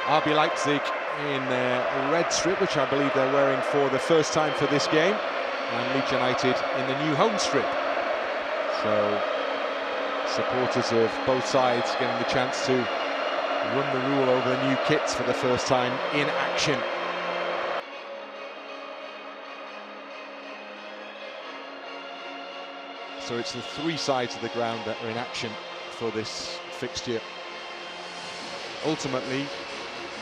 RB Leipzig in their red strip, which I believe they're wearing for the first time for this game, and Leeds United in the new home strip. So supporters of both sides getting the chance to run the rule over the new kits for the first time in action. So it's the three sides of the ground that are in action for this fixture. Ultimately,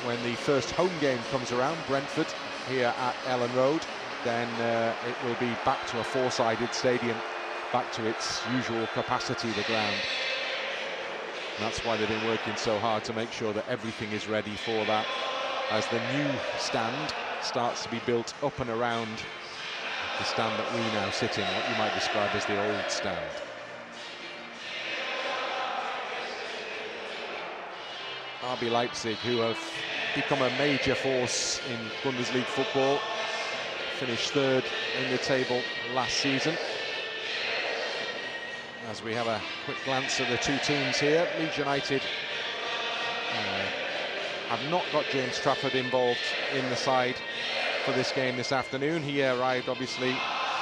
when the first home game comes around, Brentford here at Elland Road, then it will be back to a four-sided stadium, back to its usual capacity, the ground. And that's why they've been working so hard to make sure that everything is ready for that, as the new stand starts to be built up and around the stand that we now sit in, what you might describe as the old stand. RB Leipzig, who have become a major force in Bundesliga football, finished third in the table last season. As we have a quick glance at the two teams here, Leeds United have not got James Trafford involved in the side for this game this afternoon. He arrived obviously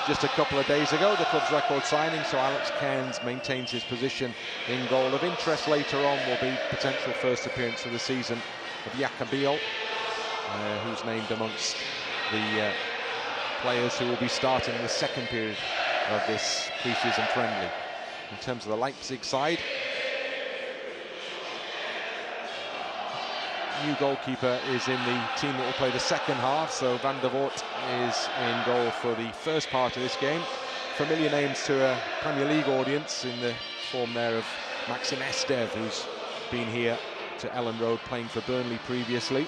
just a couple of days ago, the club's record signing, so Alex Cairns maintains his position in goal. Of interest later on will be potential first appearance of the season of Bijol, who's named amongst the players who will be starting the second period of this pre-season friendly. In terms of the Leipzig side, new goalkeeper is in the team that will play the second half, so Van der Voort is in goal for the first part of this game. Familiar names to a Premier League audience in the form there of Maxim Estev, who's been here to Elland Road playing for Burnley previously,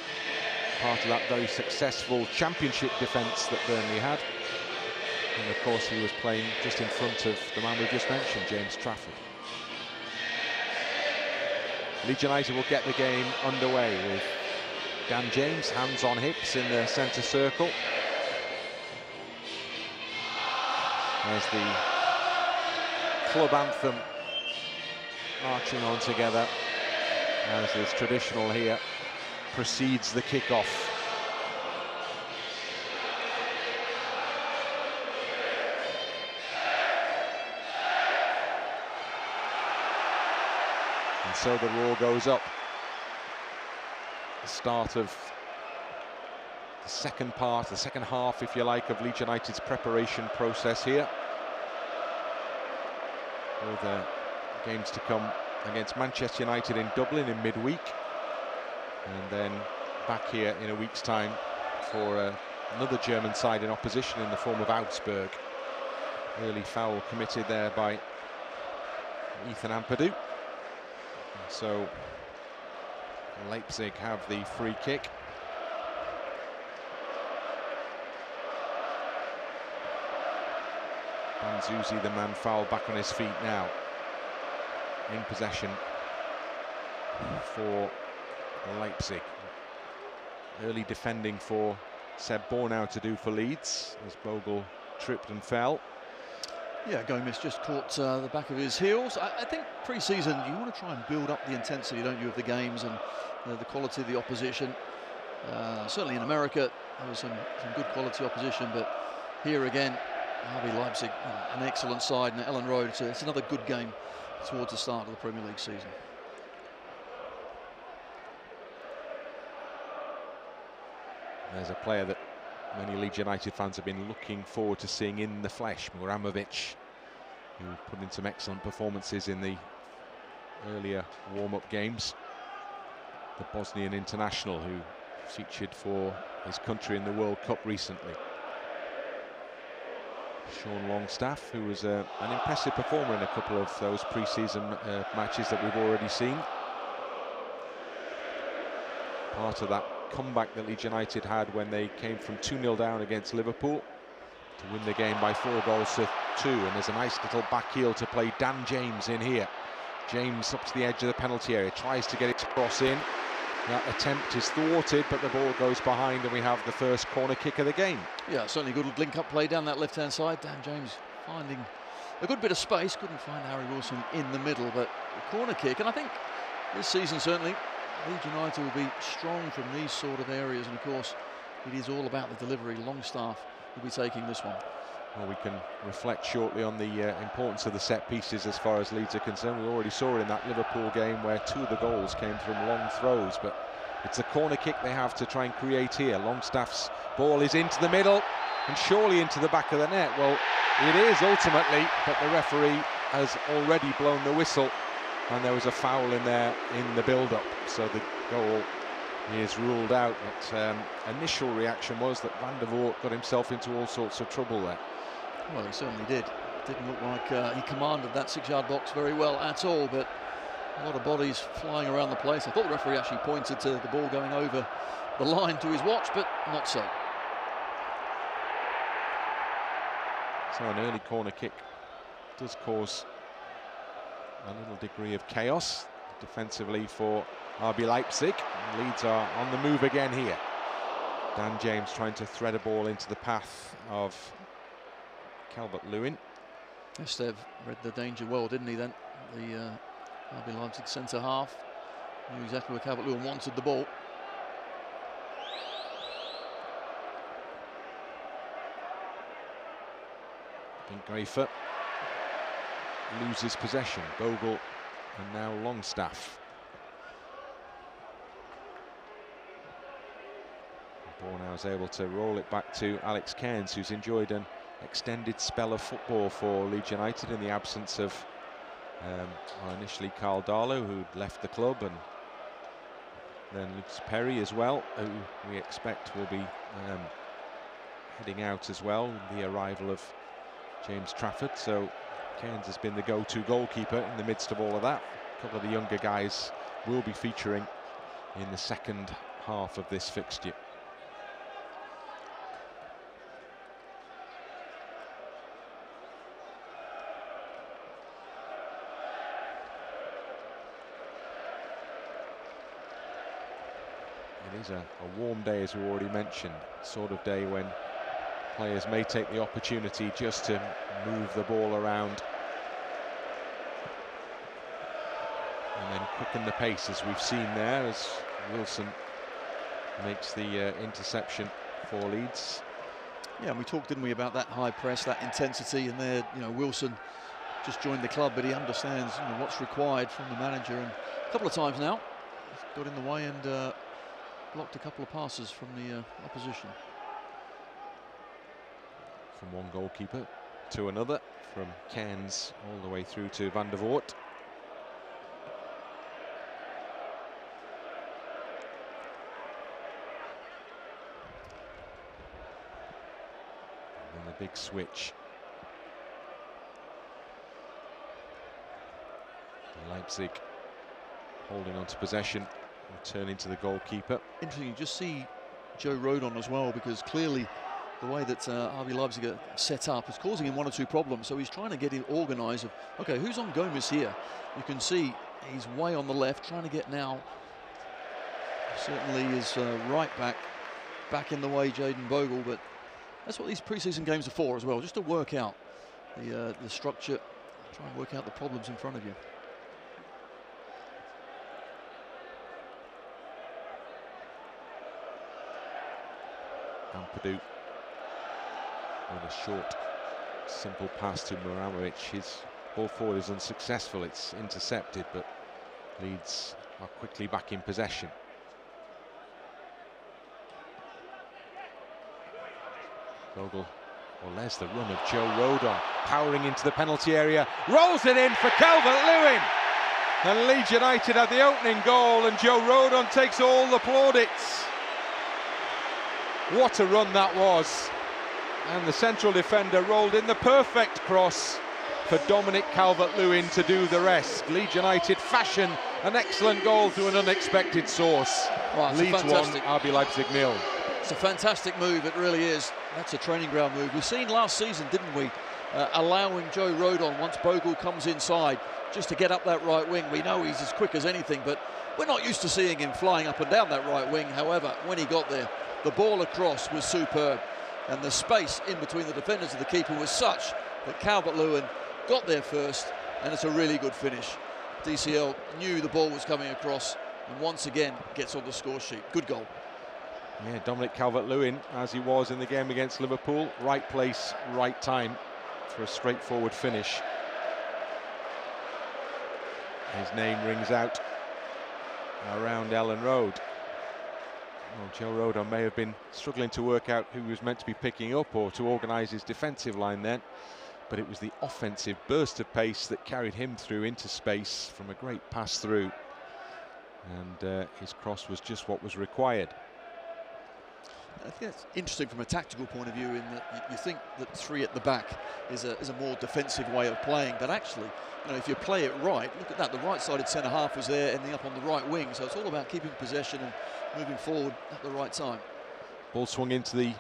part of that very successful championship defence that Burnley had. And of course he was playing just in front of the man we just mentioned, James Trafford. Leeds United will get the game underway with Dan James, hands on hips in the centre circle, as the club anthem marching on together, as is traditional here, precedes the kick-off. And so the roar goes up. The start of the second part, the second half, if you like, of Leeds United's preparation process here. With games to come against Manchester United in Dublin in midweek, and then back here in a week's time for another German side in opposition in the form of Augsburg. Early foul committed there by Ethan Ampadu. So Leipzig have the free kick. Banzuzi, the man fouled, back on his feet now. In possession for Leipzig. Early defending for Seb Bornauw to do for Leeds, as Bogle tripped and fell. Yeah, Gomez just caught the back of his heels. I think pre-season you want to try and build up the intensity, don't you, of the games and the quality of the opposition. Certainly in America there was some good quality opposition, but here again RB Leipzig, an excellent side, and Elland Road, so it's another good game towards the start of the Premier League season. There's a player that many Leeds United fans have been looking forward to seeing in the flesh, Muharemović, who put in some excellent performances in the earlier warm-up games. The Bosnian international who featured for his country in the World Cup recently. Sean Longstaff, who was an impressive performer in a couple of those pre-season matches that we've already seen. Part of that comeback that Leeds United had when they came from 2-0 down against Liverpool to win the game by 4 goals to 2. And there's a nice little back heel to play Dan James in here. James up to the edge of the penalty area, tries to get it to cross in. That attempt is thwarted, but the ball goes behind, and we have the first corner kick of the game. Yeah, certainly good link-up play down that left-hand side. Dan James finding a good bit of space, couldn't find Harry Wilson in the middle, but the corner kick, and I think this season certainly Leeds United will be strong from these sort of areas, and of course it is all about the delivery. Longstaff will be taking this one. Well, we can reflect shortly on the importance of the set pieces as far as Leeds are concerned. We already saw it in that Liverpool game where 2 of the goals came from long throws, but it's a corner kick they have to try and create here. Longstaff's ball is into the middle and surely into the back of the net. Well, it is ultimately, but the referee has already blown the whistle and there was a foul in there in the build-up, so the goal is ruled out. But initial reaction was that Van der Voort got himself into all sorts of trouble there. Well, he certainly did. Didn't look like he commanded that 6-yard box very well at all, but a lot of bodies flying around the place. I thought the referee actually pointed to the ball going over the line to his watch, but not so. So an early corner kick does cause a little degree of chaos defensively for RB Leipzig. Leeds are on the move again here. Dan James trying to thread a ball into the path of Calvert-Lewin. Estev read the danger well, didn't he then? The RB Leipzig centre half knew exactly where Calvert-Lewin wanted the ball. Grafer loses possession. Bogle and now Longstaff. Bornauw is able to roll it back to Alex Cairns, who's enjoyed an extended spell of football for Leeds United in the absence of initially Carl Darlow, who'd left the club, and then Lucas Perry as well, who we expect will be heading out as well with the arrival of James Trafford. So Cairns has been the go-to goalkeeper in the midst of all of that. A couple of the younger guys will be featuring in the second half of this fixture. It is a warm day, as we already mentioned, sort of day when players may take the opportunity just to move the ball around and then quicken the pace, as we've seen there, as Wilson makes the interception for Leeds. Yeah, and we talked, didn't we, about that high press, that intensity, and there, you know, Wilson just joined the club, but he understands, you know, what's required from the manager, and a couple of times now he's got in the way and blocked a couple of passes from the opposition. From one goalkeeper to another, from Cairns all the way through to Van der Voort. And then the big switch. Leipzig holding on to possession, returning to the goalkeeper. Interesting, you just see Joe Rodon as well, because clearly the way that RB Leipzig are set up is causing him 1 or 2 problems. So he's trying to get him organised of, okay, who's on Gomez here? You can see he's way on the left, trying to get now. Certainly is right back in the way, Jaden Bogle, but that's what these pre-season games are for as well, just to work out the structure, try and work out the problems in front of you. Ampadu with a short, simple pass to Muharemović. His ball forward is unsuccessful. It's intercepted, but Leeds are quickly back in possession. Bogle, well, there's the run of Joe Rodon, powering into the penalty area, rolls it in for Calvert-Lewin. And Leeds United had the opening goal, and Joe Rodon takes all the plaudits. What a run that was. And the central defender rolled in the perfect cross for Dominic Calvert-Lewin to do the rest. Leeds United fashion an excellent goal through an unexpected source. Well, Leeds 1, RB Leipzig 0. It's a fantastic move, it really is. That's a training ground move. We've seen last season, didn't we, allowing Joe Rodon, once Bogle comes inside, just to get up that right wing. We know he's as quick as anything, but we're not used to seeing him flying up and down that right wing. However, when he got there, the ball across was superb, and the space in between the defenders and the keeper was such that Calvert-Lewin got there first, and it's a really good finish. DCL knew the ball was coming across and once again gets on the score sheet. Good goal. Yeah, Dominic Calvert-Lewin, as he was in the game against Liverpool, right place, right time for a straightforward finish. His name rings out around Elland Road. Well, Joe Rodon may have been struggling to work out who he was meant to be picking up or to organise his defensive line then, but it was the offensive burst of pace that carried him through into space from a great pass through, and his cross was just what was required. I think that's interesting from a tactical point of view, in that you think that 3 at the back is a more defensive way of playing, but actually, you know, if you play it right, look at that, the right-sided centre-half was there, ending up on the right wing, so it's all about keeping possession and moving forward at the right time. Ball swung into the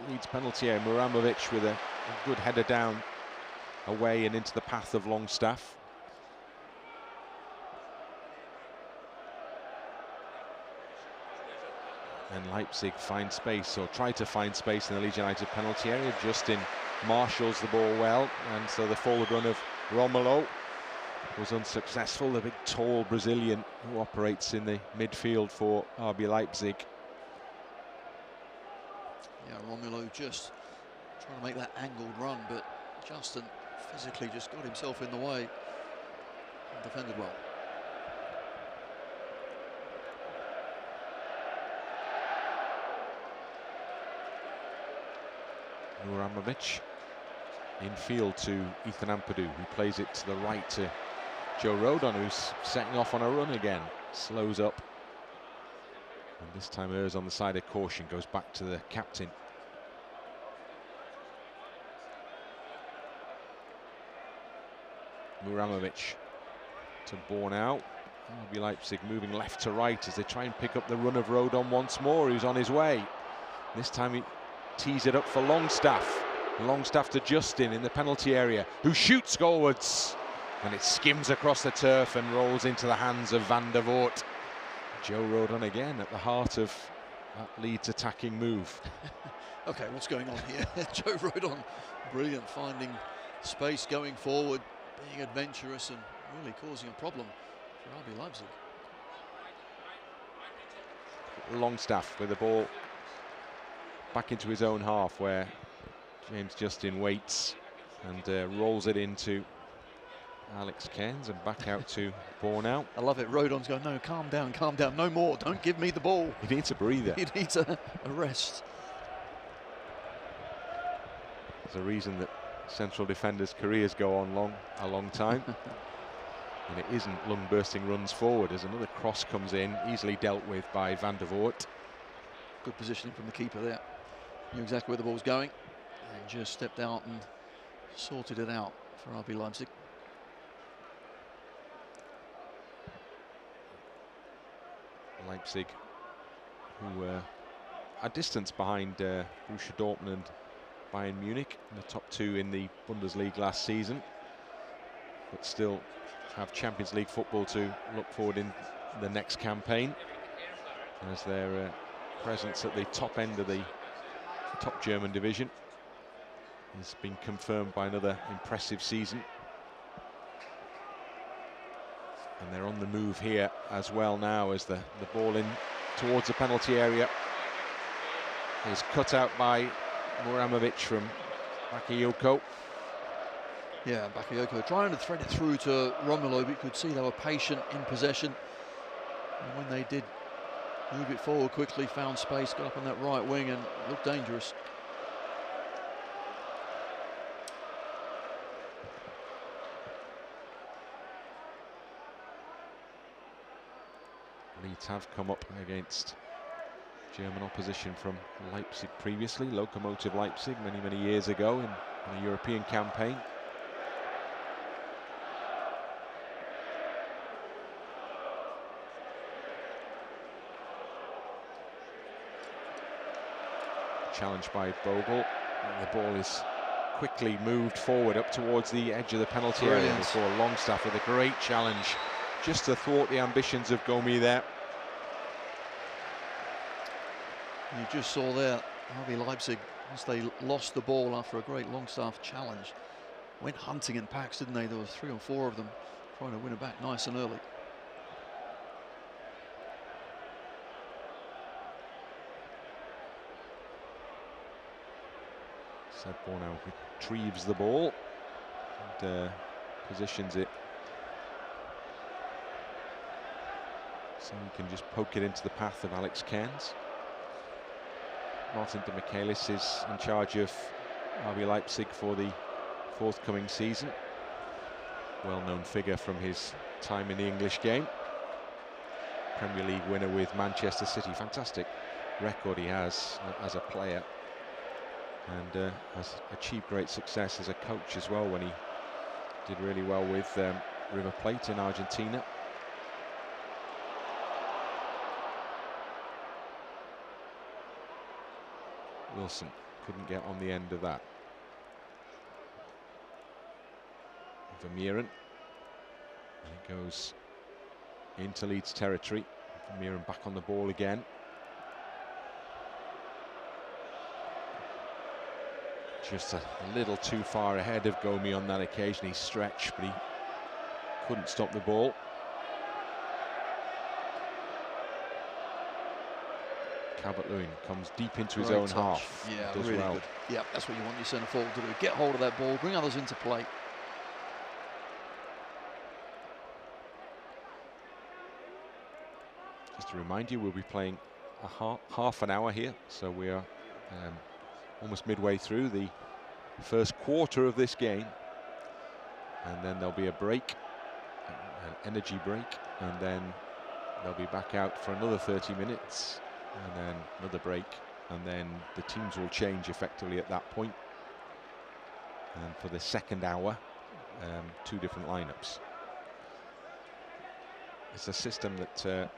Leeds penalty area. Muharemović with a good header down, away and into the path of Longstaff. And Leipzig find space, or try to find space in the Leeds United penalty area. Justin marshals the ball well, and so the forward run of Romelu was unsuccessful. The big tall Brazilian who operates in the midfield for RB Leipzig. Yeah, Romelu just trying to make that angled run, but Justin physically just got himself in the way and defended well. Muharemović in field to Ethan Ampadu, who plays it to the right to Joe Rodon, who's setting off on a run again. Slows up, and this time errs on the side of caution, goes back to the captain. Muharemović to Bornauw. RB Leipzig moving left to right as they try and pick up the run of Rodon once more, who's on his way. This time he tees it up for Longstaff. Longstaff to Justin in the penalty area, who shoots goalwards, and it skims across the turf and rolls into the hands of Van der Voort. Joe Rodon again at the heart of that Leeds attacking move. Okay, what's going on here? Joe Rodon, brilliant, finding space, going forward, being adventurous and really causing a problem for RB Leipzig. Longstaff with the ball back into his own half, where James Justin waits and rolls it into Alex Cairns and back out to Bornauw. I love it. Rodon's going, no, calm down, no more, don't give me the ball. He needs a breather. He needs a rest. There's a reason that central defenders' careers go on a long time. And it isn't lung-bursting runs forward as another cross comes in, easily dealt with by Van der Voort. Good positioning from the keeper there. Knew exactly where the ball was going and just stepped out and sorted it out for RB Leipzig. Leipzig, who were a distance behind Borussia Dortmund and Bayern Munich, in the top 2 in the Bundesliga last season, but still have Champions League football to look forward in the next campaign, as their presence at the top end of the top German division has been confirmed by another impressive season. And they're on the move here as well now, as the ball in towards the penalty area is cut out by Muharemović from Bakayoko. Yeah, Bakayoko trying to thread it through to Romelu, but you could see they were patient in possession. And when they did move it forward quickly, found space, got up on that right wing and looked dangerous. Leeds have come up against German opposition from Leipzig previously, Lokomotiv Leipzig, many years ago in a European campaign. Challenged by Bogle, and the ball is quickly moved forward up towards the edge of the penalty area before Longstaff with a great challenge just to thwart the ambitions of Gomi there. You just saw there RB Leipzig, as they lost the ball after a great Longstaff challenge, went hunting in packs, didn't they? There was 3 or 4 of them trying to win it back nice and early. So Bornauw retrieves the ball and positions it so he can just poke it into the path of Alex Cairns. Martin de Michaelis is in charge of RB Leipzig for the forthcoming season. Well-known figure from his time in the English game. Premier League winner with Manchester City. Fantastic record he has as a player, and has achieved great success as a coach as well when he did really well with River Plate in Argentina. Wilson couldn't get on the end of that. Vermeeren. He goes into Leeds territory. Vermeeren back on the ball again. Just a little too far ahead of Gomi on that occasion. He stretched, but he couldn't stop the ball. Calvert-Lewin comes deep into his own half. Yeah, does really well. good. Yeah, that's what you want your centre forward to do. Get hold of that ball, bring others into play. Just to remind you, we'll be playing a half an hour here, so we are almost midway through the first quarter of this game, and then there'll be a break, an energy break, and then they'll be back out for another 30 minutes, and then another break, and then the teams will change effectively at that point. And for the second hour, 2 different lineups. It's a system that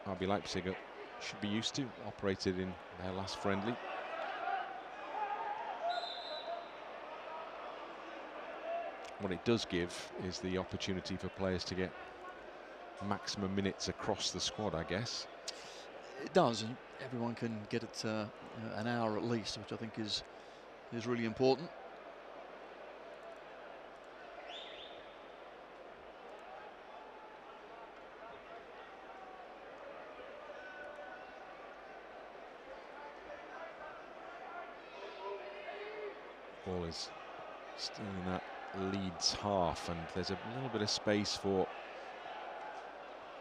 RB Leipzig should be used to, operated in their last friendly. What it does give is the opportunity for players to get maximum minutes across the squad, I guess. It does, and everyone can get it an hour at least, which I think is really important. Ball is still in that Leeds half, and there's a little bit of space for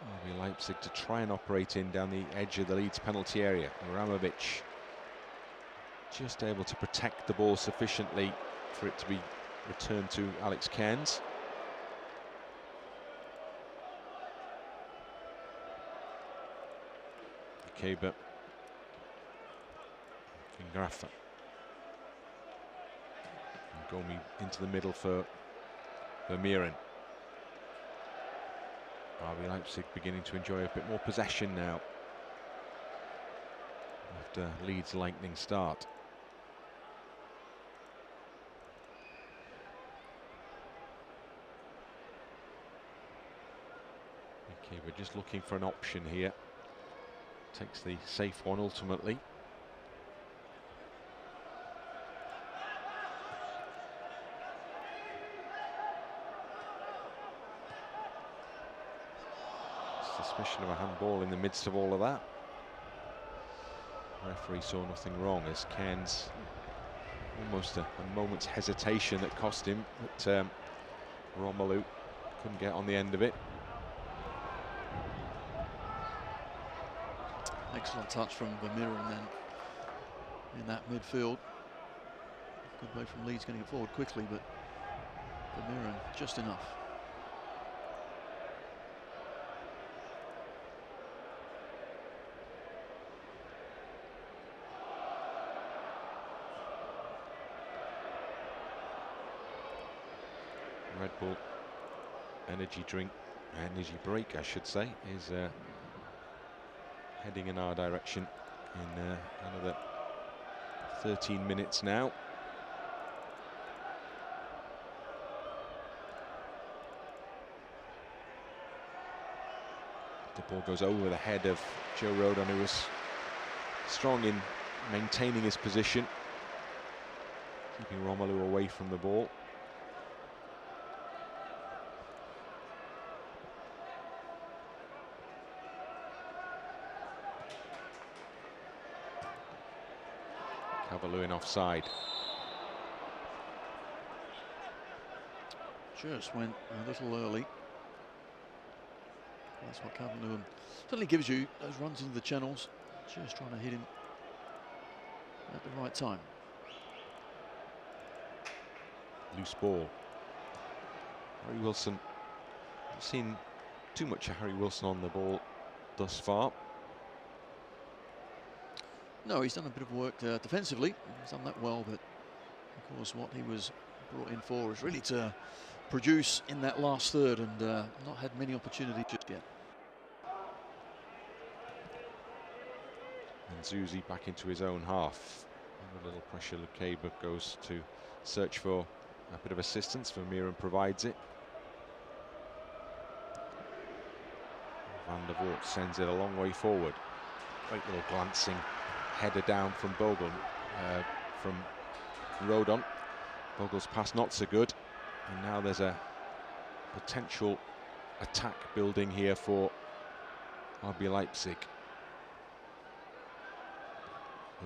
RB Leipzig to try and operate in down the edge of the Leeds penalty area. Muharemović just able to protect the ball sufficiently for it to be returned to Alex Cairns. Okay, but Grafa. Gomi into the middle for Vermeeren. RB Leipzig beginning to enjoy a bit more possession now after Leeds' lightning start. Okay, we're just looking for an option here. Takes the safe one ultimately. Suspicion of a handball in the midst of all of that. The referee saw nothing wrong as Cairns, almost a moment's hesitation that cost him, but Romelu couldn't get on the end of it. Excellent touch from Vermeeren then in that midfield. Good way from Leeds getting it forward quickly, but Vermeeren just enough. Red Bull energy break, I should say, is heading in our direction in another 13 minutes now. The ball goes over the head of Joe Rodon, who was strong in maintaining his position, keeping Romelu away from the ball. Calvert-Lewin offside. just went a little early. That's what Calvert-Lewin certainly gives you, those runs into the channels. Just trying to hit him at the right time. Loose ball. Harry Wilson. I've seen too much of Harry Wilson on the ball thus far. No, he's done a bit of work defensively. He's done that well, but of course what he was brought in for is really to produce in that last third, and not had many opportunities just yet. And Zuzi back into his own half. And a little pressure. Lukeba goes to search for a bit of assistance. Vermeeren provides it. Van der Voort sends it a long way forward. Great little glancing header down from Bogle, from Rodon. Bogle's pass not so good, and now there's a potential attack building here for RB Leipzig.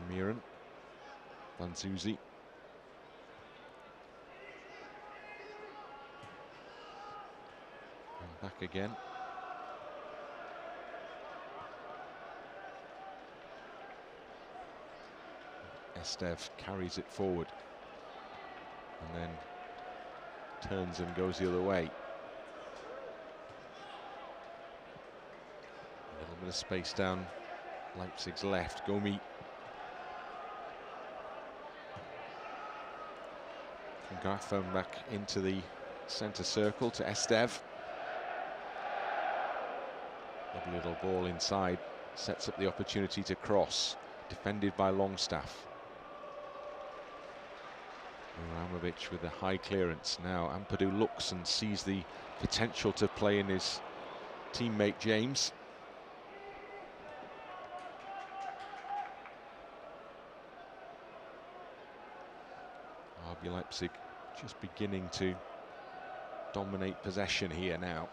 Vermeeren, Van Zuzi. And back again. Estev carries it forward and then turns and goes the other way. A little bit of space down Leipzig's left. Gomi from Garfon back into the centre circle to Estev. Lovely little ball inside, sets up the opportunity to cross, defended by Longstaff. Muharemović with a high clearance. Now Ampadu looks and sees the potential to play in his teammate James. RB Leipzig just beginning to dominate possession here now.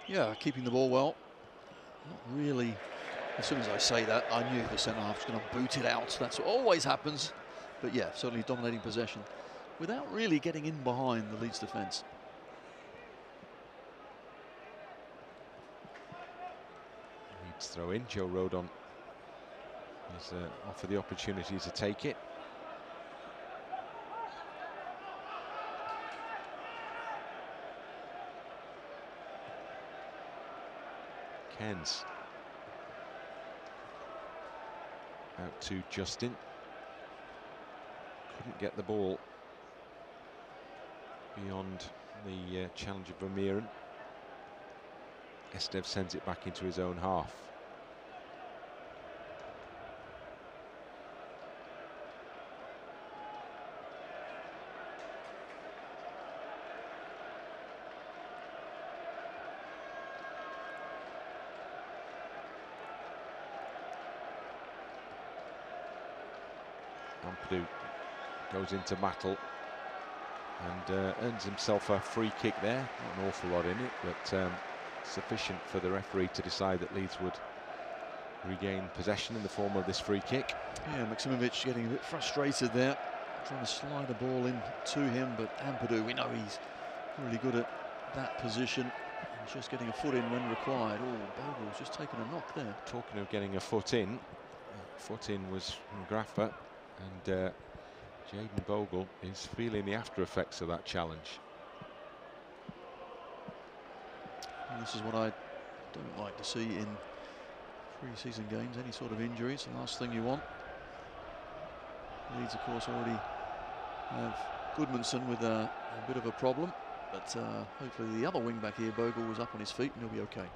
Yeah, keeping the ball well. Not really. As soon as I say that, I knew the centre half was going to boot it out. That's what always happens. But yeah, certainly dominating possession without really getting in behind the Leeds defence. Leeds throw in. Joe Rodon is offered the opportunity to take it. Cairns out to Justin. Couldn't get the ball beyond the challenge of Vermeeren. Estev sends it back into his own half. Ampadu goes into battle and earns himself a free kick there. Not an awful lot in it, but sufficient for the referee to decide that Leeds would regain possession in the form of this free kick. Yeah, Muharemović getting a bit frustrated there, trying to slide a ball in to him, but Ampadu, we know he's really good at that position, and just getting a foot in when required. Oh, Bogle's just taken a knock there. Talking of getting a foot in was Grafa, and Jaden Bogle is feeling the after effects of that challenge. And this is what I don't like to see in pre-season games, any sort of injuries, the last thing you want. Leeds, of course, already have Goodmanson with a bit of a problem, but hopefully the other wing-back here, Bogle, was up on his feet and he'll be okay.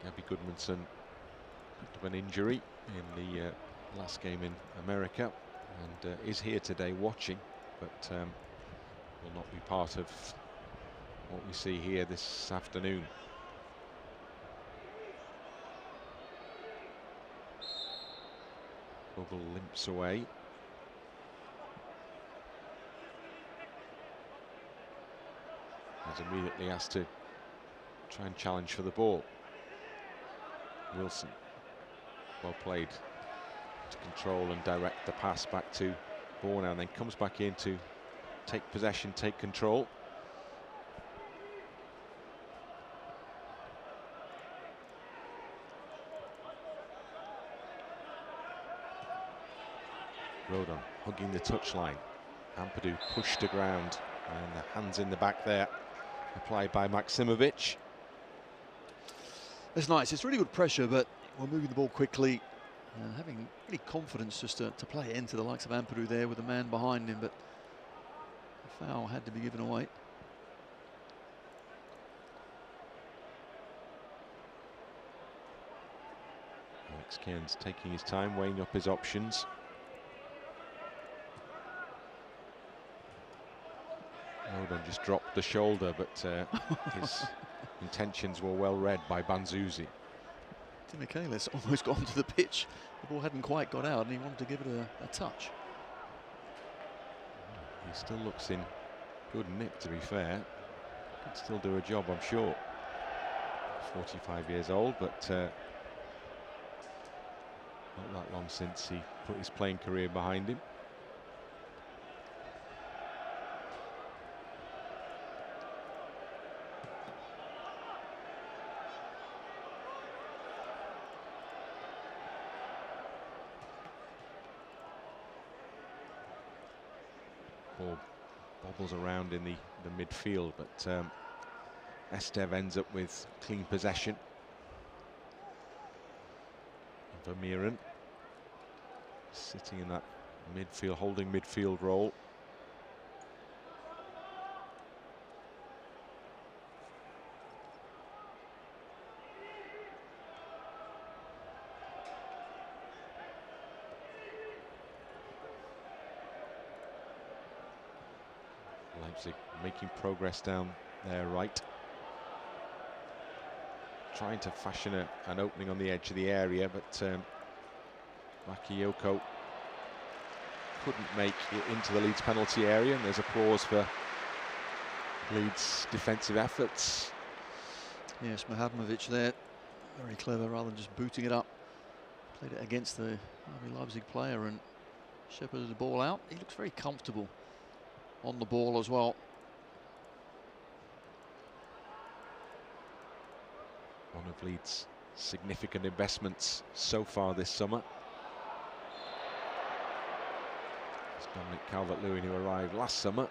Gabby Goodmanson of an injury in the last game in America, and is here today watching, but will not be part of what we see here this afternoon. Bogle limps away. He's immediately asked to try and challenge for the ball. Wilson, well played to control and direct the pass back to Bornauw, and then comes back in to take possession, take control. Rodon hugging the touchline. Ampadu pushed to ground, and the hands in the back there, applied by Muharemović. It's nice. It's really good pressure, but we're moving the ball quickly. Having really confidence just to play it into the likes of Ampadu there with a man behind him, but the foul had to be given away. Cairns taking his time, weighing up his options. Rodon just dropped the shoulder, but his intentions were well read by Banzuzi. Nmecha almost got onto the pitch. The ball hadn't quite got out, and he wanted to give it a touch. He still looks in good nick, to be fair. Could still do a job, I'm sure. 45 years old, but not that long since he put his playing career behind him. Ball bobbles around in the midfield, but Estev ends up with clean possession. Vermeeren sitting in that midfield, holding midfield role. Leipzig making progress down there right. Trying to fashion an opening on the edge of the area, but Bakayoko couldn't make it into the Leeds penalty area, and there's applause for Leeds' defensive efforts. Yes, Muharemović there, very clever, rather than just booting it up. Played it against the RB Leipzig player and shepherded the ball out. He looks very comfortable on the ball as well. One of Leeds' significant investments so far this summer. It's Dominic Calvert-Lewin, who arrived last summer.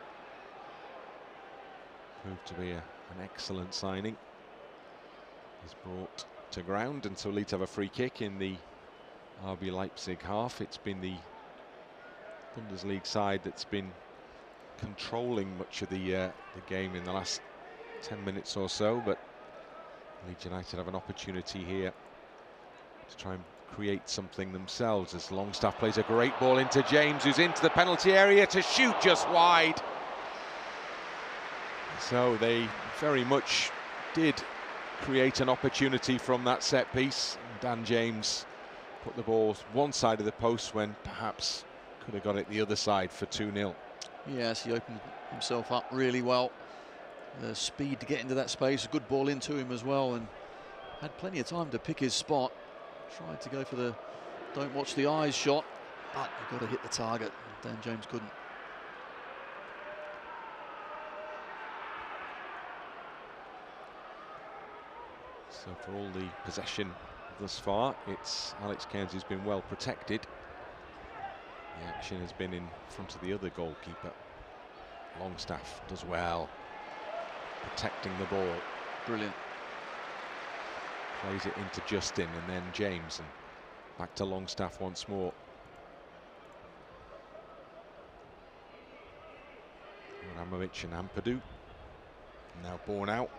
Proved to be an excellent signing. He's brought to ground, and so Leeds have a free kick in the RB Leipzig half. It's been the Bundesliga side that's been controlling much of the game in the last 10 minutes or so, but Leeds United have an opportunity here to try and create something themselves, as Longstaff plays a great ball into James, who's into the penalty area to shoot just wide. So they very much did create an opportunity from that set piece. Dan James put the ball one side of the post when perhaps could have got it the other side for 2-0. Yes, he opened himself up really well. The speed to get into that space, a good ball into him as well, and had plenty of time to pick his spot. Tried to go for the don't watch the eyes shot, but you've got to hit the target. Dan James couldn't. So for all the possession thus far, it's Alex Cairns who's been well protected. The action has been in front of the other goalkeeper. Longstaff does well, protecting the ball. Brilliant. Plays it into Justin and then James, and back to Longstaff once more. Muharemović and Ampadu. Now Bornauw.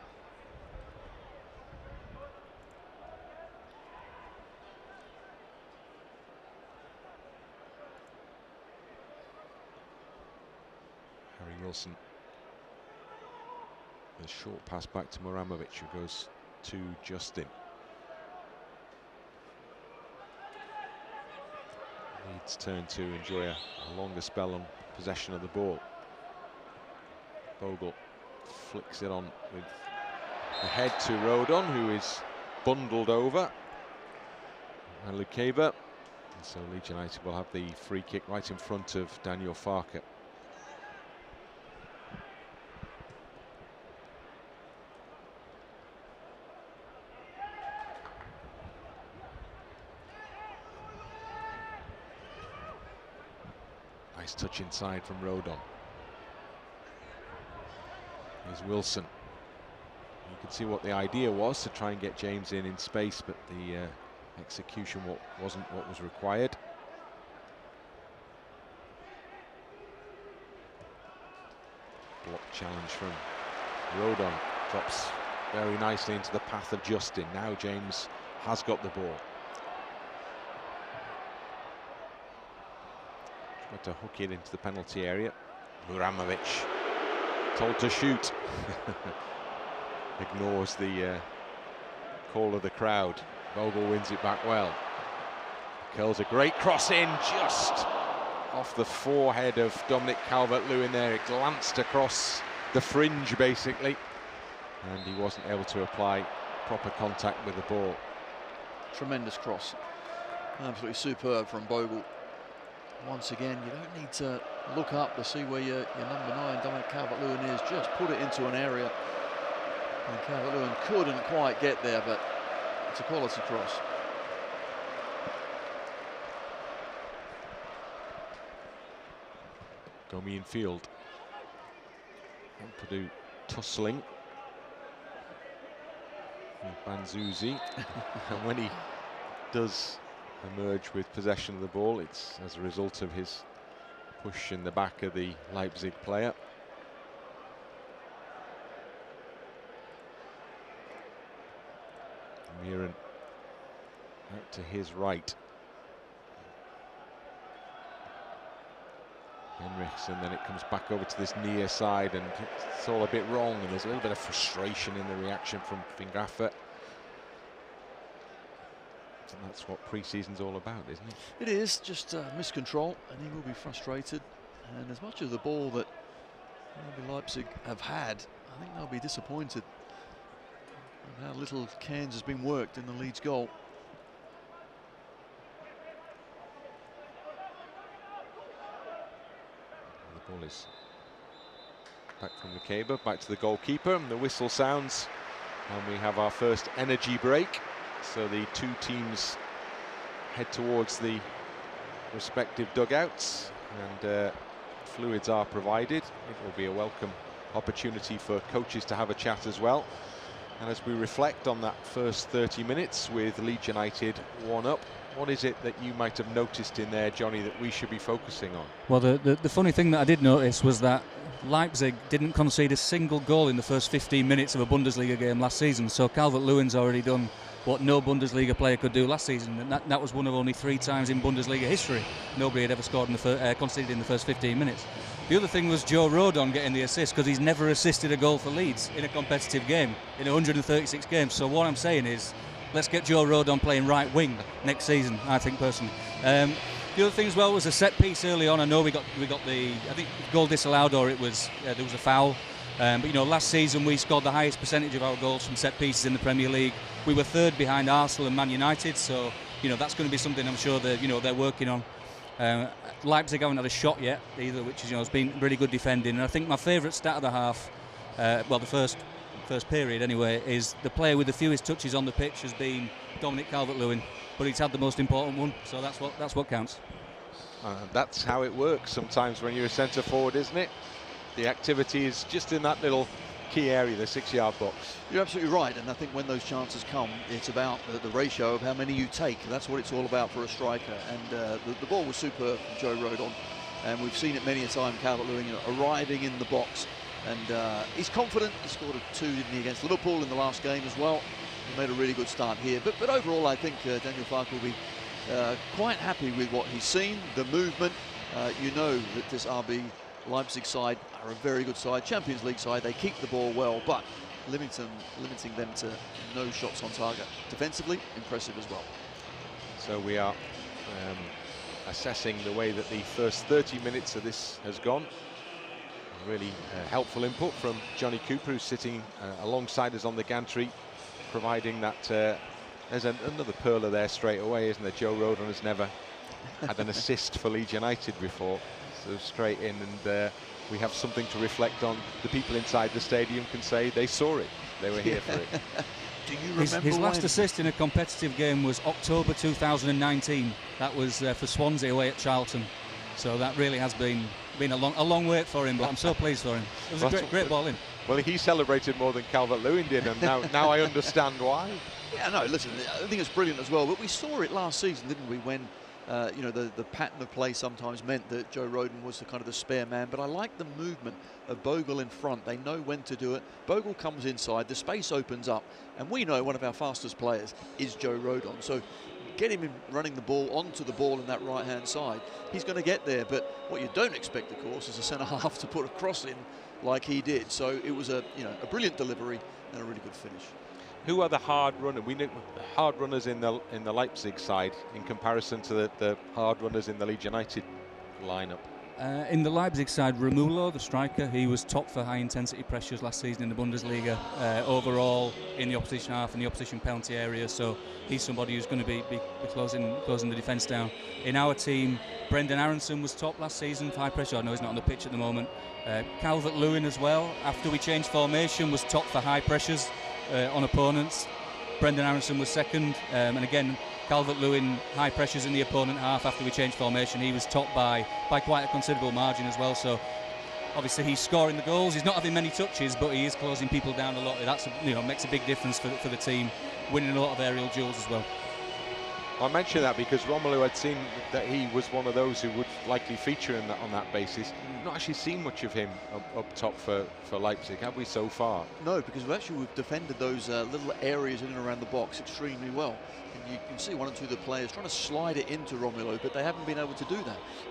Wilson. A short pass back to Muharemović, who goes to Justin. Leeds turn to enjoy a longer spell on possession of the ball. Bogle flicks it on with the head to Rodon, who is bundled over. And Lukeba. And so Leeds United will have the free kick right in front of Daniel Farke. Nice touch inside from Rodon. Here's Wilson. You can see what the idea was, to try and get James in space, but the execution wasn't what was required. Block challenge from Rodon. Drops very nicely into the path of Justin. Now James has got the ball. Got to hook it into the penalty area. Muharemović told to shoot. Ignores the call of the crowd. Bogle wins it back well. Curls a great cross in, just off the forehead of Dominic Calvert-Lewin there. It glanced across the fringe basically, and he wasn't able to apply proper contact with the ball. Tremendous cross. Absolutely superb from Bogle. Once again, you don't need to look up to see where your number 9, Dominic Calvert-Lewin, is. Just put it into an area. And Calvert-Lewin couldn't quite get there, but it's a quality cross. Gomi in field. Ampadu tussling. Banzuzi. And when he does emerge with possession of the ball, it's as a result of his push in the back of the Leipzig player. Miran out to his right. Henrichsen, then it comes back over to this near side, and it's all a bit wrong, and there's a little bit of frustration in the reaction from Fingraffer. And that's what pre-season's all about, isn't it? It is, just miscontrol, and he will be frustrated. And as much of the ball that maybe Leipzig have had, I think they'll be disappointed with how little Cairns has been worked in the Leeds goal. The ball is back from Nmecha, back to the goalkeeper, and the whistle sounds, and we have our first energy break. So the two teams head towards the respective dugouts, and fluids are provided. It will be a welcome opportunity for coaches to have a chat as well. And as we reflect on that first 30 minutes with Leeds United 1-up, what is it that you might have noticed in there, Johnny, that we should be focusing on? Well, the funny thing that I did notice was that Leipzig didn't concede a single goal in the first 15 minutes of a Bundesliga game last season. So Calvert-Lewin's already done what no Bundesliga player could do last season, and that was one of only 3 times in Bundesliga history nobody had ever scored in the conceded in the first 15 minutes. The other thing was Joe Rodon getting the assist, because he's never assisted a goal for Leeds in a competitive game in 136 games. So what I'm saying is, let's get Joe Rodon playing right wing next season, I think personally. The other thing as well was a set piece early on. I know we got the, I think, goal disallowed, or it was there was a foul. But you know, last season we scored the highest percentage of our goals from set pieces in the Premier League. We were 3rd behind Arsenal and Man United, so you know that's going to be something I'm sure that they're working on. Leipzig haven't had a shot yet either, which is has been really good defending. And I think my favourite stat of the half, well, the first period anyway, is the player with the fewest touches on the pitch has been Dominic Calvert-Lewin, but he's had the most important one, so that's what counts. That's how it works sometimes when you're a centre forward, isn't it? The activity is just in that little key area, the 6-yard box. You're absolutely right, and I think when those chances come, it's about the ratio of how many you take. That's what it's all about for a striker, and the ball was superb from Joe Rodon, and we've seen it many a time, Calvert-Lewin arriving in the box, and he's confident. He scored a 2, didn't he, against Liverpool in the last game as well. He made a really good start here, but overall I think Daniel Farke will be quite happy with what he's seen, the movement. You know that this RB Leipzig side are a very good side, Champions League side. They keep the ball well, but limiting them to no shots on target. Defensively, impressive as well. So we are assessing the way that the first 30 minutes of this has gone. Really helpful input from Johnny Cooper, who's sitting alongside us on the gantry, providing that there's another pearler there straight away, isn't there? Joe Rodon has never had an assist for Leeds United before. So straight in, and we have something to reflect on. The people inside the stadium can say they saw it. They were here for it. Do you remember his last assist in a competitive game was October 2019. That was for Swansea away at Charlton. So that really has been a long wait for him, but I'm so pleased for him. It was a great ball in. Well, he celebrated more than Calvert-Lewin did, and now I understand why. Yeah, no, listen, I think it's brilliant as well, but we saw it last season, didn't we, when you know, the pattern of play sometimes meant that Joe Rodon was the kind of the spare man, but I like the movement of Bogle in front. They know when to do it. Bogle comes inside, the space opens up, and we know one of our fastest players is Joe Rodon. So get him in running the ball onto the ball in that right-hand side. He's going to get there, but what you don't expect, of course, is a centre-half to put a cross in like he did. So it was a brilliant delivery and a really good finish. Who are the hard runners? We know hard runners in the Leipzig side in comparison to the hard runners in the Leeds United lineup. In the Leipzig side, Romulo, the striker, he was top for high-intensity pressures last season in the Bundesliga, overall in the opposition half and the opposition penalty area. So he's somebody who's going to be closing the defence down. In our team, Brendan Aaronson was top last season for high pressure. I know he's not on the pitch at the moment. Calvert-Lewin as well, after we changed formation, was top for high pressures on opponents. Brendan Aaronson was second, and again Calvert-Lewin high pressures in the opponent half after we changed formation. He was top by quite a considerable margin as well. So obviously he's scoring the goals. He's not having many touches, but he is closing people down a lot. That's makes a big difference for the team, winning a lot of aerial duels as well. I mention that because Romelu had seen that he was one of those who would likely feature on that basis. Not actually seen much of him up top for Leipzig, have we, so far? No, because we've defended those little areas in and around the box extremely well. And you can see one or two of the players trying to slide it into Romelu, but they haven't been able to do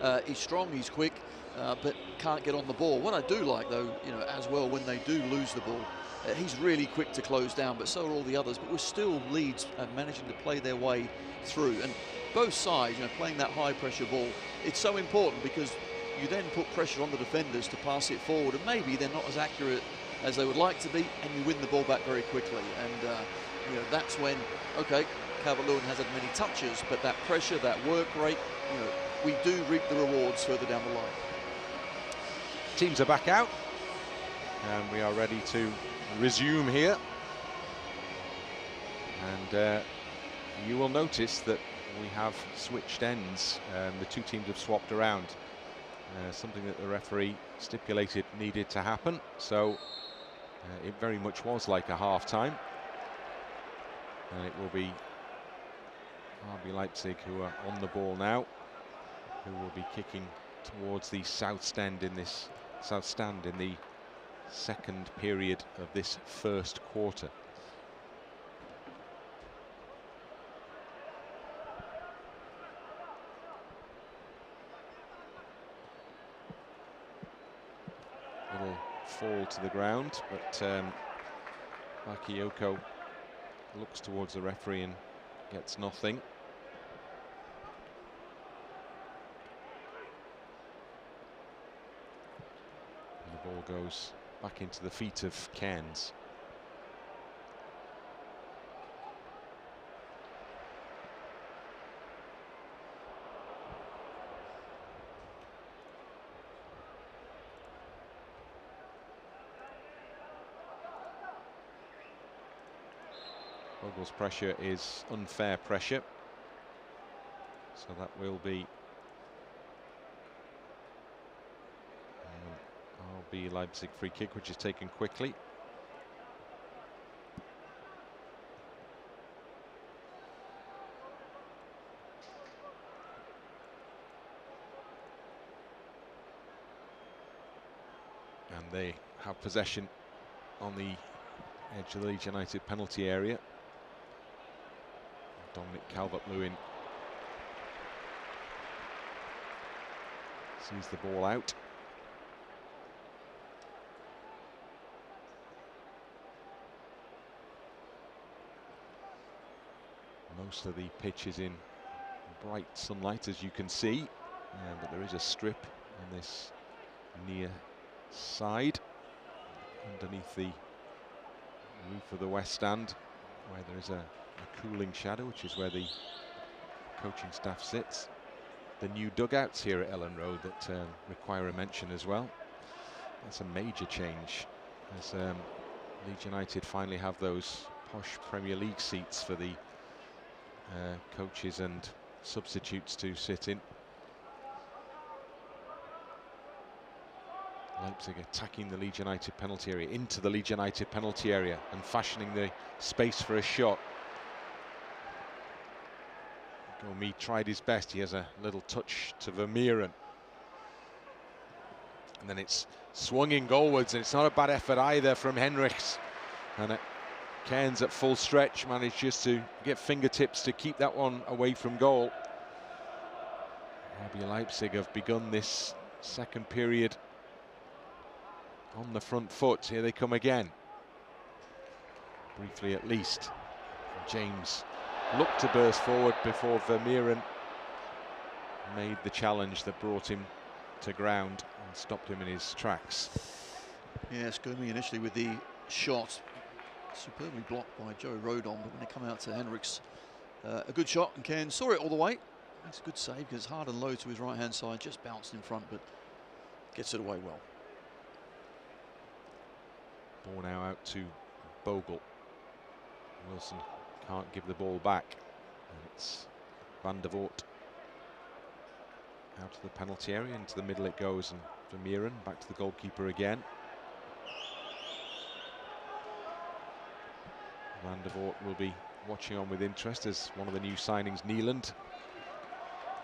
that. He's strong, he's quick, but can't get on the ball. What I do like, though, as well, when they do lose the ball, he's really quick to close down, but so are all the others. But we're still Leeds managing to play their way through. And both sides, playing that high-pressure ball, it's so important because you then put pressure on the defenders to pass it forward, and maybe they're not as accurate as they would like to be, and you win the ball back very quickly. And that's when, okay, Calvert-Lewin has had many touches, but that pressure, that work rate, we do reap the rewards further down the line. Teams are back out, and we are ready to resume here. And you will notice that we have switched ends. The two teams have swapped around, something that the referee stipulated needed to happen. So it very much was like a half-time, and it will be RB Leipzig who are on the ball now, who will be kicking towards the south stand in the second period of this first quarter. Little fall to the ground, but Bakayoko looks towards the referee and gets nothing. And the ball goes back into the feet of Cairns. Bogle's pressure is unfair pressure, so that will be RB Leipzig free kick, which is taken quickly. And they have possession on the edge of the Leeds United penalty area. Dominic Calvert-Lewin sees the ball out. Most of the pitch is in bright sunlight, as you can see, but there is a strip on this near side underneath the roof of the West Stand, where there is a cooling shadow, which is where the coaching staff sits. The new dugouts here at Elland Road that require a mention as well. That's a major change, as Leeds United finally have those posh Premier League seats for the coaches and substitutes to sit in. Leipzig attacking the Leeds United penalty area, into the Leeds United penalty area and fashioning the space for a shot. Gomi tried his best. He has a little touch to Vermeeren. And then it's swung in goalwards, and it's not a bad effort either from Henrichs. And Cairns at full stretch managed just to get fingertips to keep that one away from goal. RB Leipzig have begun this second period on the front foot. Here they come again. Briefly at least. James looked to burst forward before Vermeeren made the challenge that brought him to ground and stopped him in his tracks. Yes, Gomi initially with the shot, superbly blocked by Joe Rodon, but when it come out to Henrichs, a good shot, and Cairns saw it all the way. Makes a good save because it's hard and low to his right hand side, just bounced in front, but gets it away well. Bornauw out to Bogle. Wilson can't give the ball back, and it's Van der Voort out of the penalty area. Into the middle it goes, and Vermeeren back to the goalkeeper again. Van der Voort will be watching on with interest as one of the new signings, Elland,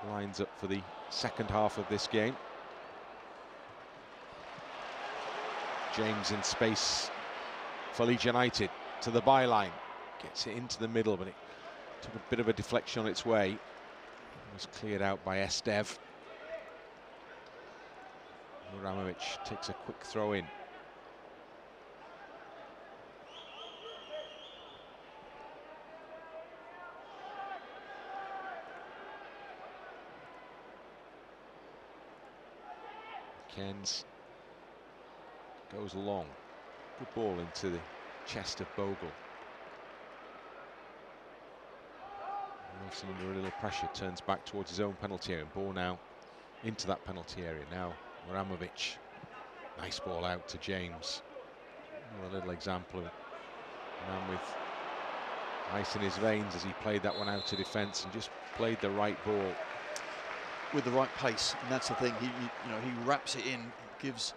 lines up for the second half of this game. James in space for Leeds United to the byline, gets it into the middle, but it took a bit of a deflection on its way. It was cleared out by Estev. Muharemović takes a quick throw in. Cairns goes long. Good ball into the chest of Bogle. Wilson under a little pressure, turns back towards his own penalty area. Bornauw into that penalty area. Now Muharemović. Nice ball out to James. Another little example of a man with ice in his veins as he played that one out to defence and just played the right ball. With the right pace, and that's the thing. He wraps it in, gives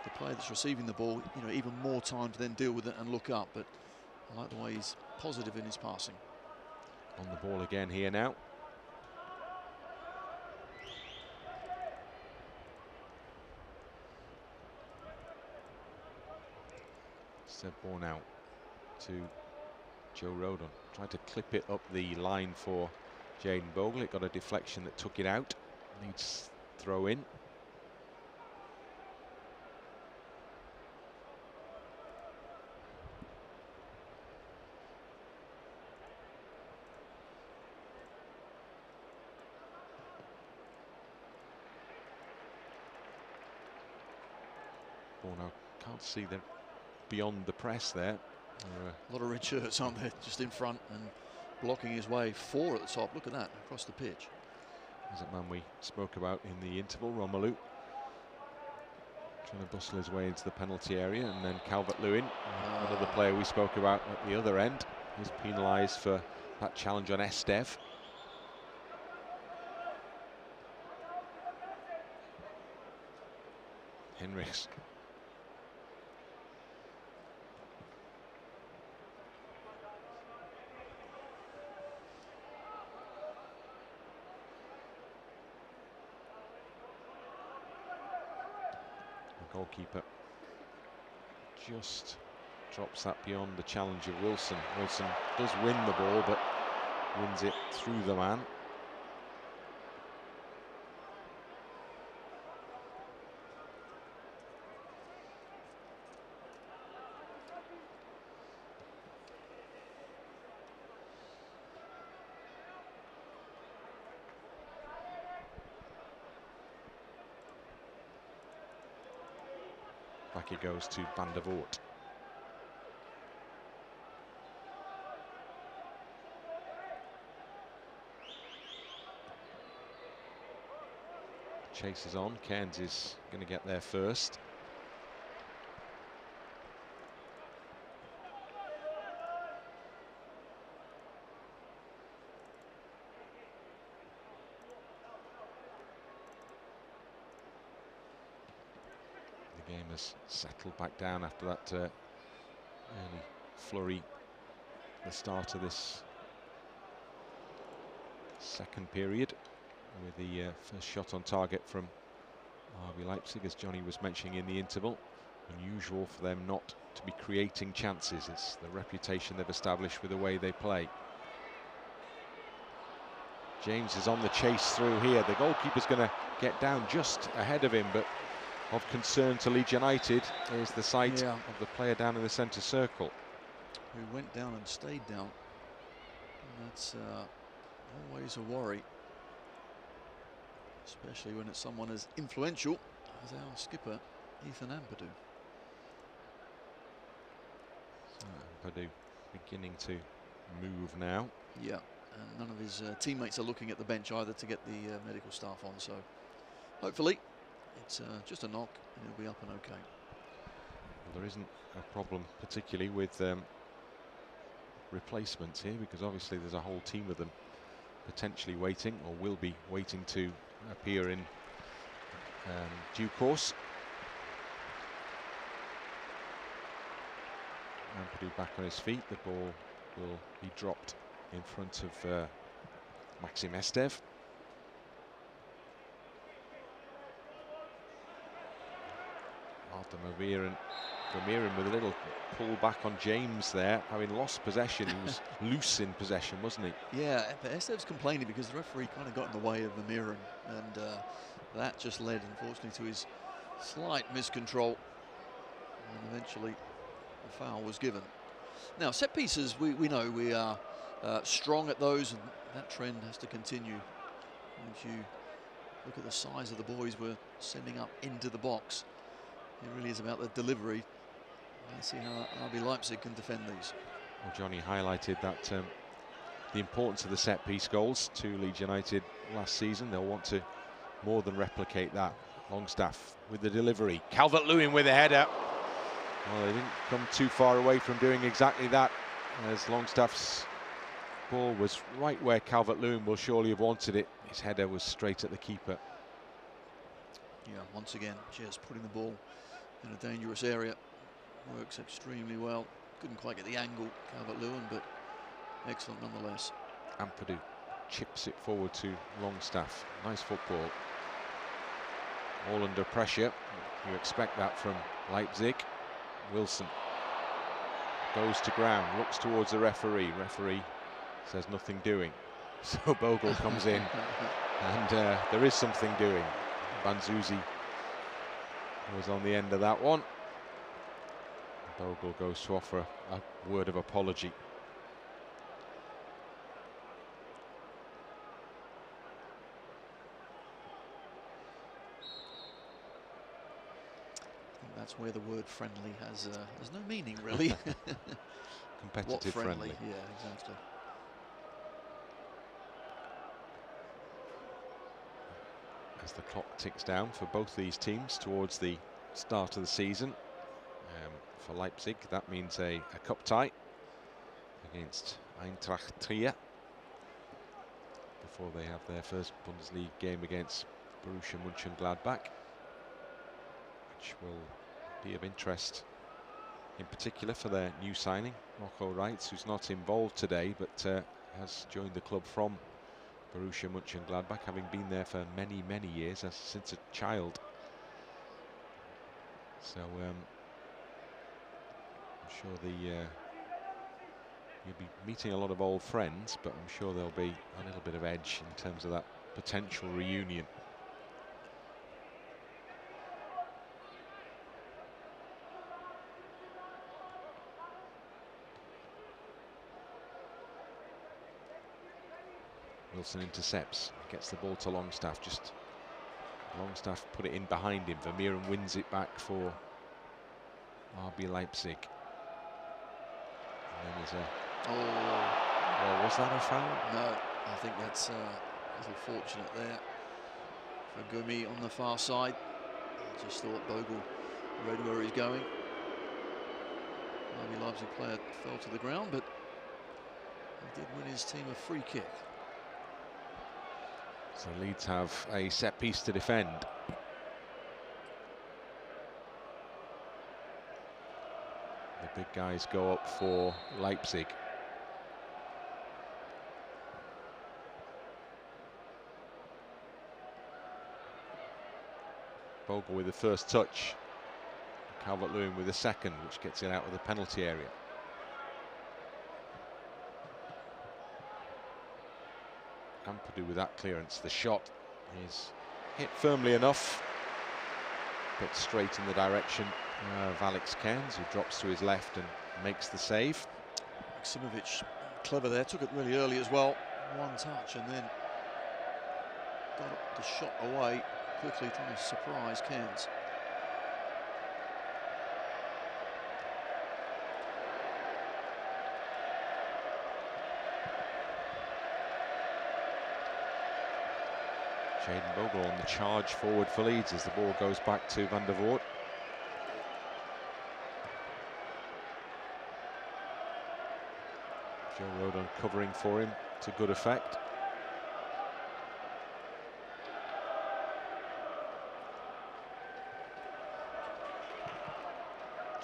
the player that's receiving the ball, even more time to then deal with it and look up. But I like the way he's positive in his passing. On the ball again here now. Instead Bornauw to Joe Rodon. Tried to clip it up the line for Jaden Bogle. It got a deflection that took it out. Needs throw in. Bornauw can't see them beyond the press there. A lot of red shirts, aren't there, just in front and blocking his way. 4 at the top, look at that, across the pitch. There's that man we spoke about in the interval, Romelu. Trying to bustle his way into the penalty area, and then Calvert-Lewin, another player we spoke about at the other end, is penalised for that challenge on Estev. Henrichs. Goalkeeper just drops that beyond the challenge of Wilson. Wilson does win the ball, but wins it through the man. Back it goes to Van der Voort. Chase is on. Cairns is going to get there first. The game has settled back down after that early flurry at the start of this second period, with the first shot on target from RB Leipzig, as Johnny was mentioning in the interval. Unusual for them not to be creating chances. It's the reputation they've established with the way they play. James is on the chase through here. The goalkeeper's going to get down just ahead of him, but of concern to Leeds United is the sight of the player down in the centre circle, who went down and stayed down. And that's always a worry, especially when it's someone as influential as our skipper, Ethan Ampadu. So Ampadu beginning to move now. Yeah, and none of his teammates are looking at the bench either to get the medical staff on, so hopefully it's just a knock and he'll be up and okay. Well, there isn't a problem particularly with replacements here, because obviously there's a whole team of them potentially waiting, or will be waiting to appear in due course. Ampadu back on his feet. The ball will be dropped in front of Maxim Estev. After Vermeeren with a little pull back on James there, having lost possession. He was loose in possession, wasn't he? Yeah, but Estev's complaining because the referee kind of got in the way of Vermeeren, and that just led, unfortunately, to his slight miscontrol, and eventually the foul was given. Now, set pieces, we know we are strong at those, and that trend has to continue. If you look at the size of the boys we're sending up into the box, it really is about the delivery. Let's see how RB Leipzig can defend these. Well, Johnny highlighted that the importance of the set-piece goals to Leeds United last season. They'll want to more than replicate that. Longstaff with the delivery. Calvert-Lewin with a header. Well, they didn't come too far away from doing exactly that, as Longstaff's ball was right where Calvert-Lewin will surely have wanted it. His header was straight at the keeper. Yeah, once again, just putting the ball in a dangerous area. Works extremely well. Couldn't quite get the angle, Calvert-Lewin, but excellent nonetheless. Ampadu chips it forward to Longstaff. Nice football. All under pressure. You expect that from Leipzig. Wilson goes to ground, looks towards the referee. Referee says nothing doing. So Bogle comes in, and there is something doing. Banzuzi was on the end of that one. Bogle goes to offer a word of apology. I think that's where the word friendly has no meaning, really. Competitive friendly. Yeah, exactly. As the clock ticks down for both these teams towards the start of the season. For Leipzig, that means a cup tie against Eintracht Trier before they have their first Bundesliga game against Borussia Mönchengladbach, which will be of interest in particular for their new signing, Rocco Reitz, who's not involved today but has joined the club from Borussia Mönchengladbach, having been there for many, many years, since a child. So I'm sure you'll be meeting a lot of old friends, but I'm sure there'll be a little bit of edge in terms of that potential reunion. Wilson intercepts, gets the ball to Longstaff. Just Longstaff put it in behind him. Vermeeren wins it back for RB Leipzig. And then there's a... Oh, was that a foul? No, I think that's a little fortunate there for Gumi on the far side. I just thought Bogle read where he's going. RB Leipzig player fell to the ground, but he did win his team a free kick. So Leeds have a set piece to defend. big guys go up for Leipzig. Bogle with the first touch. Calvert-Lewin with the second, which gets it out of the penalty area. Ampadu with that clearance. The shot is hit firmly enough, but straight in the direction of Alex Cairns, who drops to his left and makes the save. Muharemović, clever there, took it really early as well. One touch and then got the shot away quickly, trying to surprise Cairns. Bogle on the charge forward for Leeds as the ball goes back to Van der Voort. Rodon covering for him to good effect.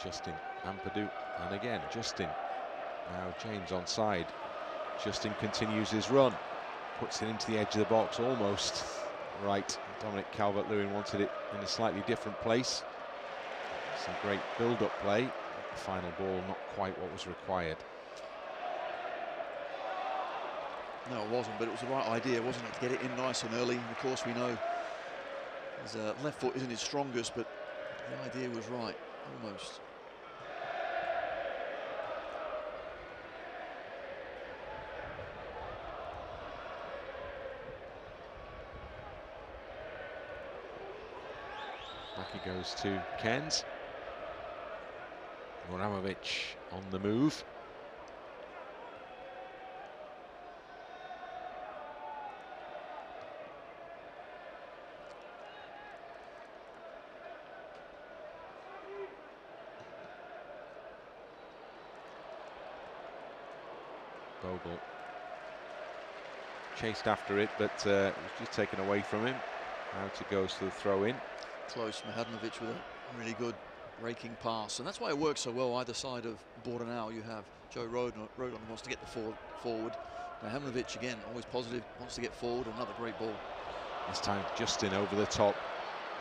Justin, Ampadu, and again Justin. Now James onside. Justin continues his run, puts it into the edge of the box almost. Right, Dominic Calvert-Lewin wanted it in a slightly different place. Some great build-up play. The final ball not quite what was required. No, it wasn't, but it was the right idea, wasn't it, to get it in nice and early. And of course, we know his left foot isn't his strongest, but the idea was right, almost. Back he goes to Cairns. Muharemović on the move. Bogle chased after it, but it was just taken away from him. Out it goes to the throw in. Close, Muharemović with a really good raking pass, and that's why it works so well either side of Bornauw. You have Joe Rodon wants to get the forward. Muharemović again, always positive, wants to get forward. Another great ball. This time Justin over the top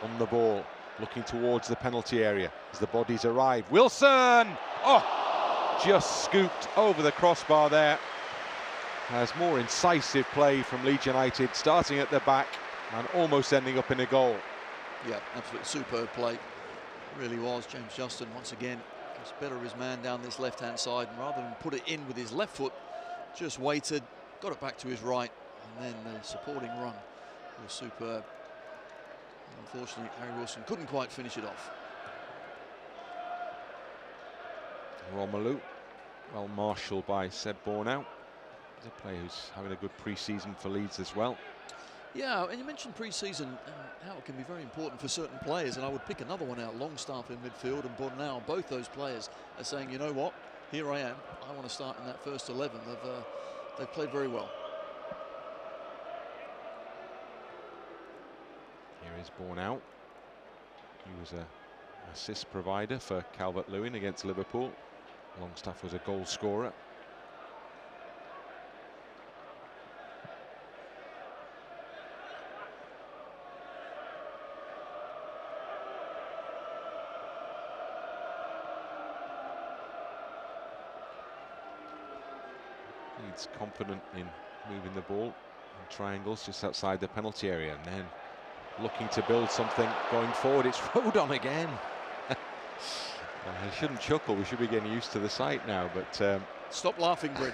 on the ball, looking towards the penalty area as the bodies arrive. Wilson! Oh! Just scooped over the crossbar there. Has more incisive play from Leeds United, starting at the back and almost ending up in a goal. Yeah, absolutely superb play. Really was. James Justin once again gets better of his man down this left-hand side, and rather than put it in with his left foot, just waited, got it back to his right, and then the supporting run was superb. Unfortunately, Harry Wilson couldn't quite finish it off. Romelu, well marshalled by Seb Bornauw. He's a player who's having a good pre-season for Leeds as well. Yeah, and you mentioned pre-season and how it can be very important for certain players, and I would pick another one out, Longstaff in midfield and Bornauw. Both those players are saying, you know what, here I am, I want to start in that first 11. They've played very well. Here is Bornauw. He was an assist provider for Calvert-Lewin against Liverpool. Longstaff was a goal scorer. Leeds confident in moving the ball in triangles just outside the penalty area, and then looking to build something going forward. It's Rodon again. I shouldn't chuckle, we should be getting used to the sight now, but stop laughing, Bryn.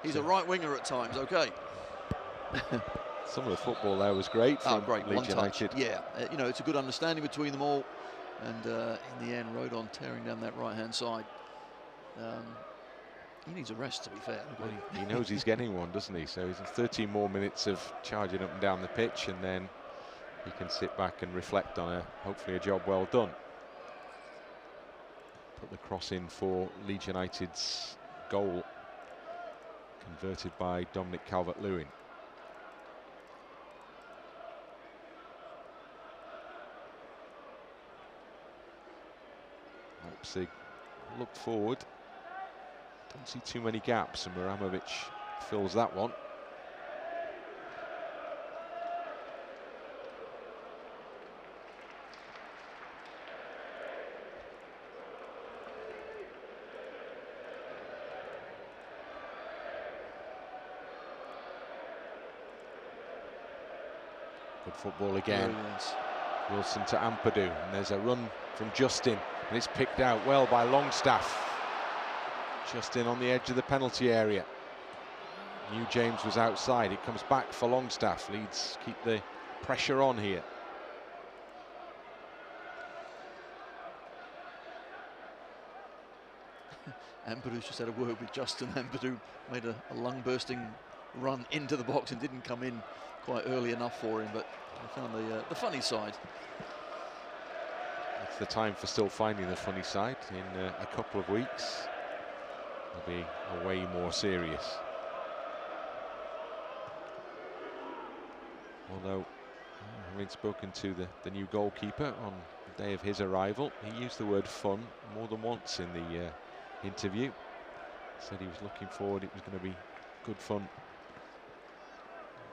He's a right winger at times, okay. Some of the football there was great from great. Leeds United. Yeah, you know, it's a good understanding between them all, and in the end, Rodon tearing down that right-hand side. He needs a rest, to be fair. Well, he knows he's getting one, doesn't he? So he's 13 more minutes of charging up and down the pitch, and then he can sit back and reflect on hopefully a job well done. Put the cross in for Leeds United's goal, converted by Dominic Calvert-Lewin. Leipzig look forward. Don't see too many gaps, and Muharemović fills that one. Good football again. Wilson to Ampadu, and there's a run from Justin, and it's picked out well by Longstaff. Justin on the edge of the penalty area. Knew James was outside. It comes back for Longstaff. Leeds keep the pressure on here. Ampadu's just had a word with Justin. Ampadu made a lung-bursting run into the box and didn't come in quite early enough for him, but he found the funny side. It's the time for still finding the funny side. In a couple of weeks, it'll be way more serious. Although, having spoken to the new goalkeeper on the day of his arrival, he used the word fun more than once in the interview. Said he was looking forward, it was going to be good fun.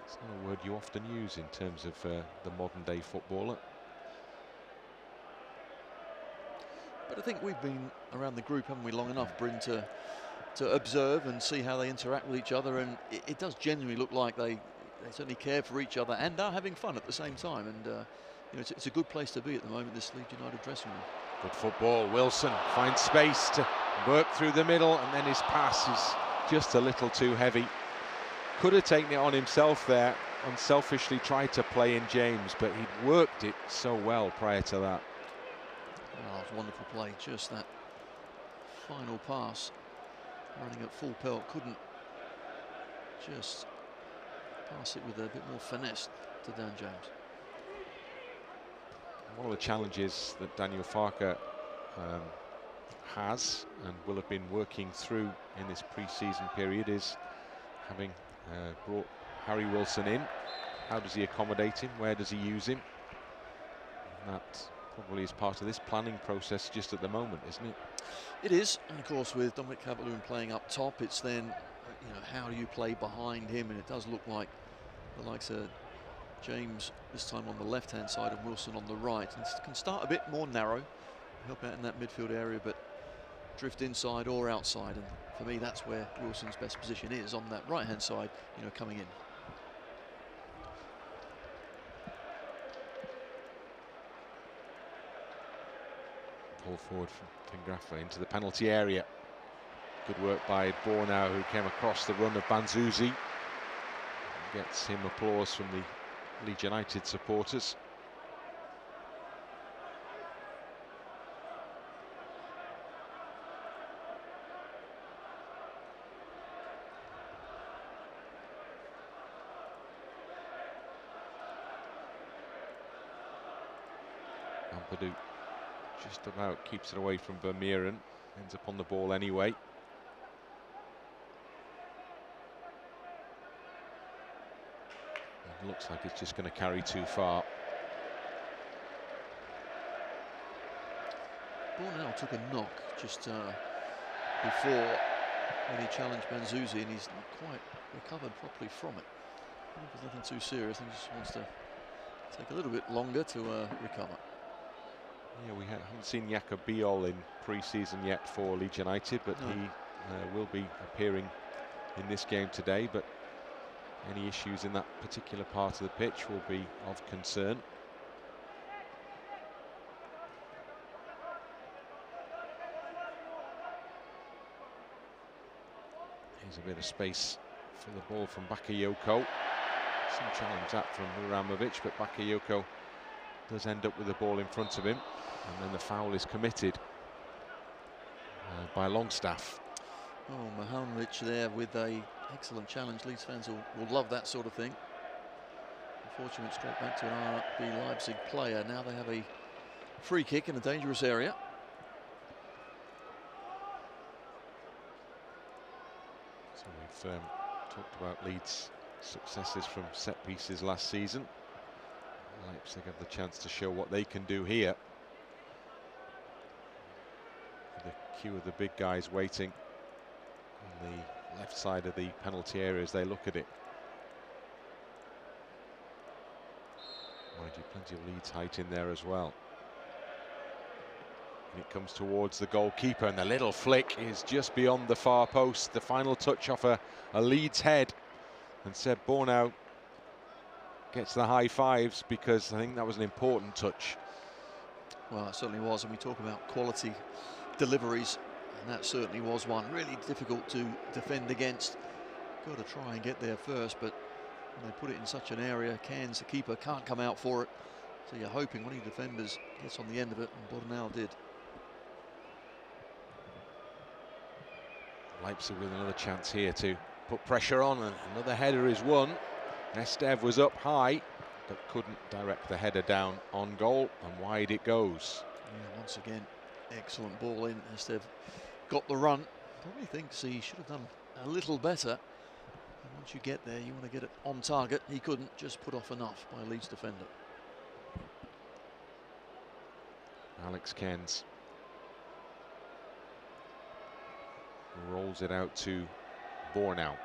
It's not a word you often use in terms of the modern day footballer. But I think we've been around the group, haven't we, long enough, Bryn, to observe and see how they interact with each other, and it does genuinely look like they certainly care for each other and are having fun at the same time. And you know, it's a good place to be at the moment, this Leeds United dressing room. Good football. Wilson finds space to work through the middle, and then his pass is just a little too heavy. Could have taken it on himself there, unselfishly tried to play in James, but he'd worked it so well prior to that. Oh, it was wonderful play, just that final pass, running at full pelt, couldn't just pass it with a bit more finesse to Dan James. One of the challenges that Daniel Farke has and will have been working through in this pre-season period is having brought Harry Wilson in. How does he accommodate him? Where does he use him? And that probably is part of this planning process just at the moment, isn't it? It is, and of course with Dominic Calvert-Lewin playing up top, it's then, you know, how do you play behind him? And it does look like the likes of James this time on the left-hand side and Wilson on the right, and can start a bit more narrow, help out in that midfield area, but drift inside or outside. And for me, that's where Wilson's best position is, on that right-hand side, you know, coming in. Pull forward from Fingraffa into the penalty area. Good work by Bornauw, who came across the run of Banzuzi. Gets him applause from the Leeds United supporters. Ampadu just about keeps it away from Vermeeren, ends up on the ball anyway. It looks like it's just going to carry too far. Bornauw took a knock just before when he challenged Banzuzi, and he's not quite recovered properly from it. I think there's nothing too serious. He just wants to take a little bit longer to recover. Yeah, we haven't seen Bijol in pre-season yet for Leeds United, but no. He will be appearing in this game today. But any issues in that particular part of the pitch will be of concern. Here's a bit of space for the ball from Bakayoko. Some challenge that from Muharemović, but Bakayoko does end up with the ball in front of him, and then the foul is committed by Longstaff. Oh, Muharemović there with a excellent challenge. Leeds fans will love that sort of thing. Unfortunately, straight back to an RB Leipzig player. Now they have a free kick in a dangerous area. So we've talked about Leeds' successes from set pieces last season. Leipzig have the chance to show what they can do here. The queue of the big guys waiting on the left side of the penalty area as they look at it. Mind you, plenty of Leeds height in there as well. And it comes towards the goalkeeper, and the little flick is just beyond the far post. The final touch off a Leeds head, and Seb Bornauw gets the high fives because I think that was an important touch. Well, it certainly was, and we talk about quality deliveries, and that certainly was one. Really difficult to defend against. Got to try and get there first, but when they put it in such an area, Cairns, the keeper, can't come out for it. So you're hoping one of your defenders gets on the end of it, and Bornauw did. Leipzig with another chance here to put pressure on, and another header is won. Estev was up high, but couldn't direct the header down on goal, and wide it goes. Yeah, once again, excellent ball in. Estev got the run. Probably thinks he should have done a little better. And once you get there, you want to get it on target. He couldn't, just put off enough by a Leeds defender. Alex Cairns rolls it out to Bornauw.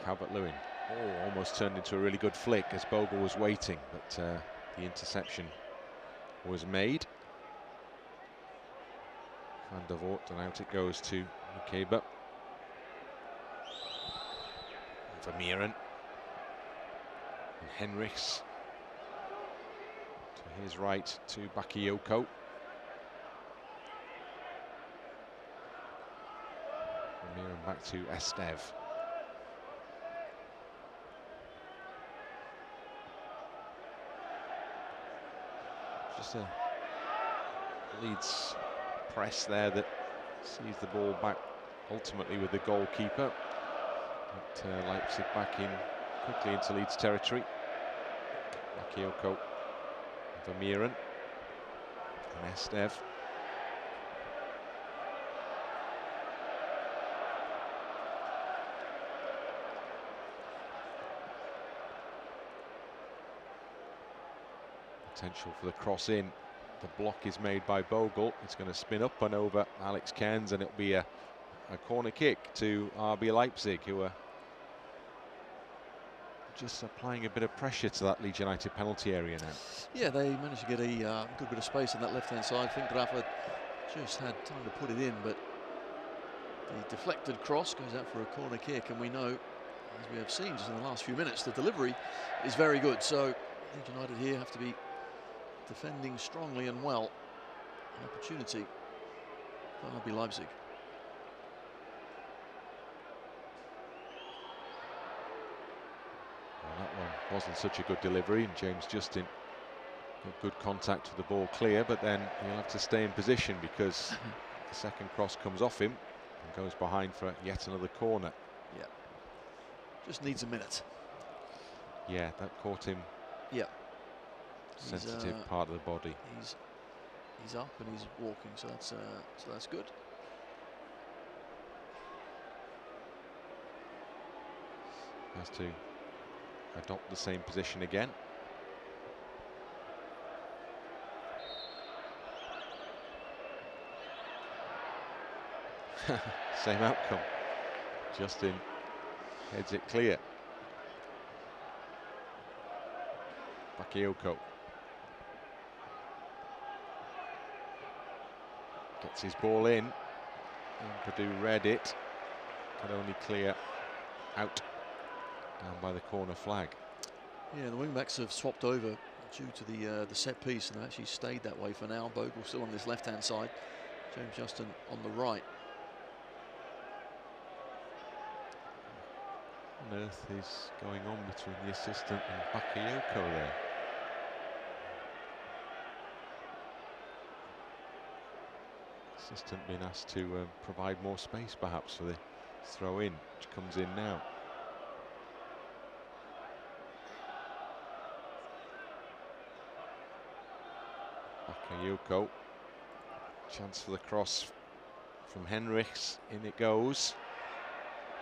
Calvert-Lewin, almost turned into a really good flick as Bogle was waiting, but the interception was made. Van der Voort, and out it goes to Mukeba. Vermeeren. And Henrichs to his right to Bakayoko. Vermeeren back to Estev. Just a Leeds press there that sees the ball back ultimately with the goalkeeper. But Leipzig back in quickly into Leeds territory. Bakayoko, Vermeeren, and Estev. Potential for the cross in. The block is made by Bogle. It's going to spin up and over Alex Cairns, and it'll be a corner kick to RB Leipzig, who are just applying a bit of pressure to that Leeds United penalty area now. Yeah, they managed to get a good bit of space on that left-hand side. I think Rafa just had time to put it in, but the deflected cross goes out for a corner kick, and we know, as we have seen just in the last few minutes, the delivery is very good. So Leeds United here have to be defending strongly and well. An opportunity for RB Leipzig. Well, that one wasn't such a good delivery, and James Justin got good contact with the ball clear, but then he'll have to stay in position because the second cross comes off him and goes behind for yet another corner. Yeah, just needs a minute. Yeah, that caught him. Yeah. Sensitive part of the body. He's up and he's walking, so that's good. Has to adopt the same position again. Same outcome. Justin heads it clear. Bakayoko gets his ball in. Ampadu read it. Could only clear out down by the corner flag. Yeah, the wing-backs have swapped over due to the set piece, and actually stayed that way for now. Bogle still on this left-hand side. James Justin on the right. What on earth is going on between the assistant and Bakayoko there? Assistant being asked to provide more space perhaps for the throw in, which comes in now. Bakayoko, chance for the cross from Henrichs, in it goes.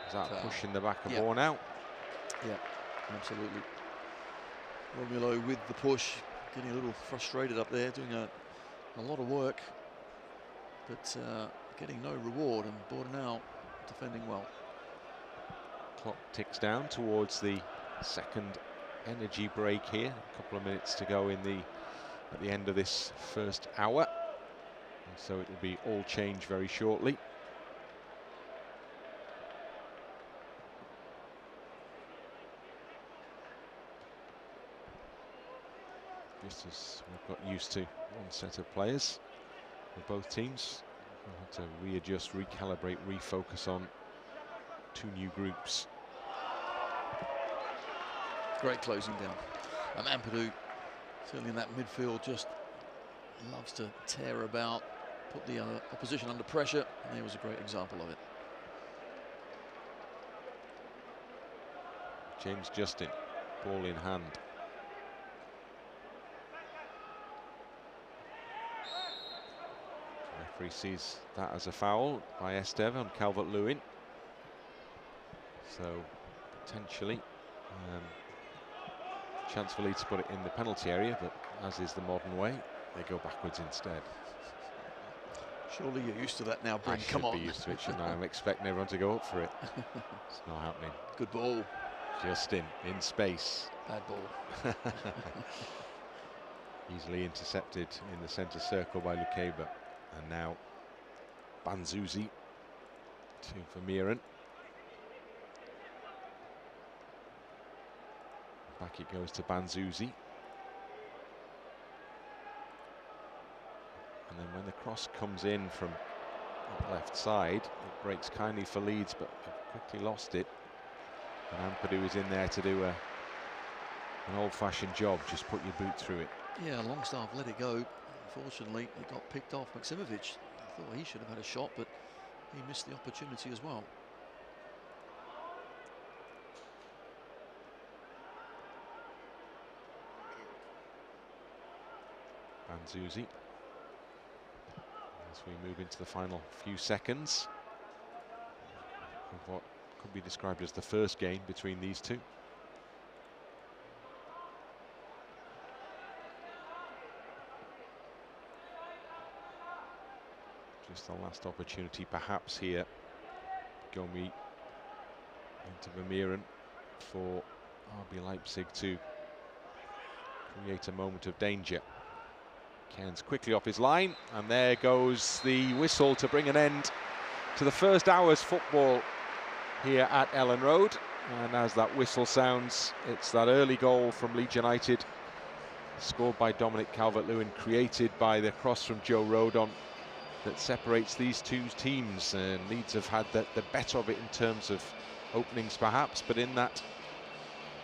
Is that push in the back of Bornauw? Yeah, absolutely. Romulo with the push, getting a little frustrated up there, doing a lot of work. but getting no reward, and Bornauw defending well. Clock ticks down towards the second energy break here. A couple of minutes to go at the end of this first hour. And so it will be all change very shortly. Just as we've got used to one set of players for both teams, we'll have to readjust, recalibrate, refocus on two new groups. Great closing down. Ampadu, certainly in that midfield, just loves to tear about, put the opposition under pressure, and there was a great example of it. James Justin, ball in hand. The referee sees that as a foul by Esteve on Calvert-Lewin. So potentially chance for Leeds to put it in the penalty area, but as is the modern way, they go backwards instead. Surely you're used to that now, Bryn. I Come on. should be used to it, shouldn't I? I'm expecting everyone to go up for it. It's not happening. Good ball. Justin in space. Bad ball. Easily intercepted in the centre circle by Lukeba. And now Banzuzi to Vermeeren. Back it goes to Banzuzi. And then when the cross comes in from the left side, it breaks kindly for Leeds, but they've quickly lost it. And Ampadu is in there to do an old-fashioned job, just put your boot through it. Yeah, Longstaff let it go. Unfortunately, it got picked off. Muharemović, I thought he should have had a shot, but he missed the opportunity as well. Banzuzi. As we move into the final few seconds of what could be described as the first game between these two. Just the last opportunity perhaps here. Gomi into Vermeeren for RB Leipzig to create a moment of danger. Cairns quickly off his line, and there goes the whistle to bring an end to the first hour's football here at Elland Road. And as that whistle sounds, it's that early goal from Leeds United, scored by Dominic Calvert-Lewin, created by the cross from Joe Rodon, that separates these two teams. And Leeds have had the better of it in terms of openings perhaps, but in that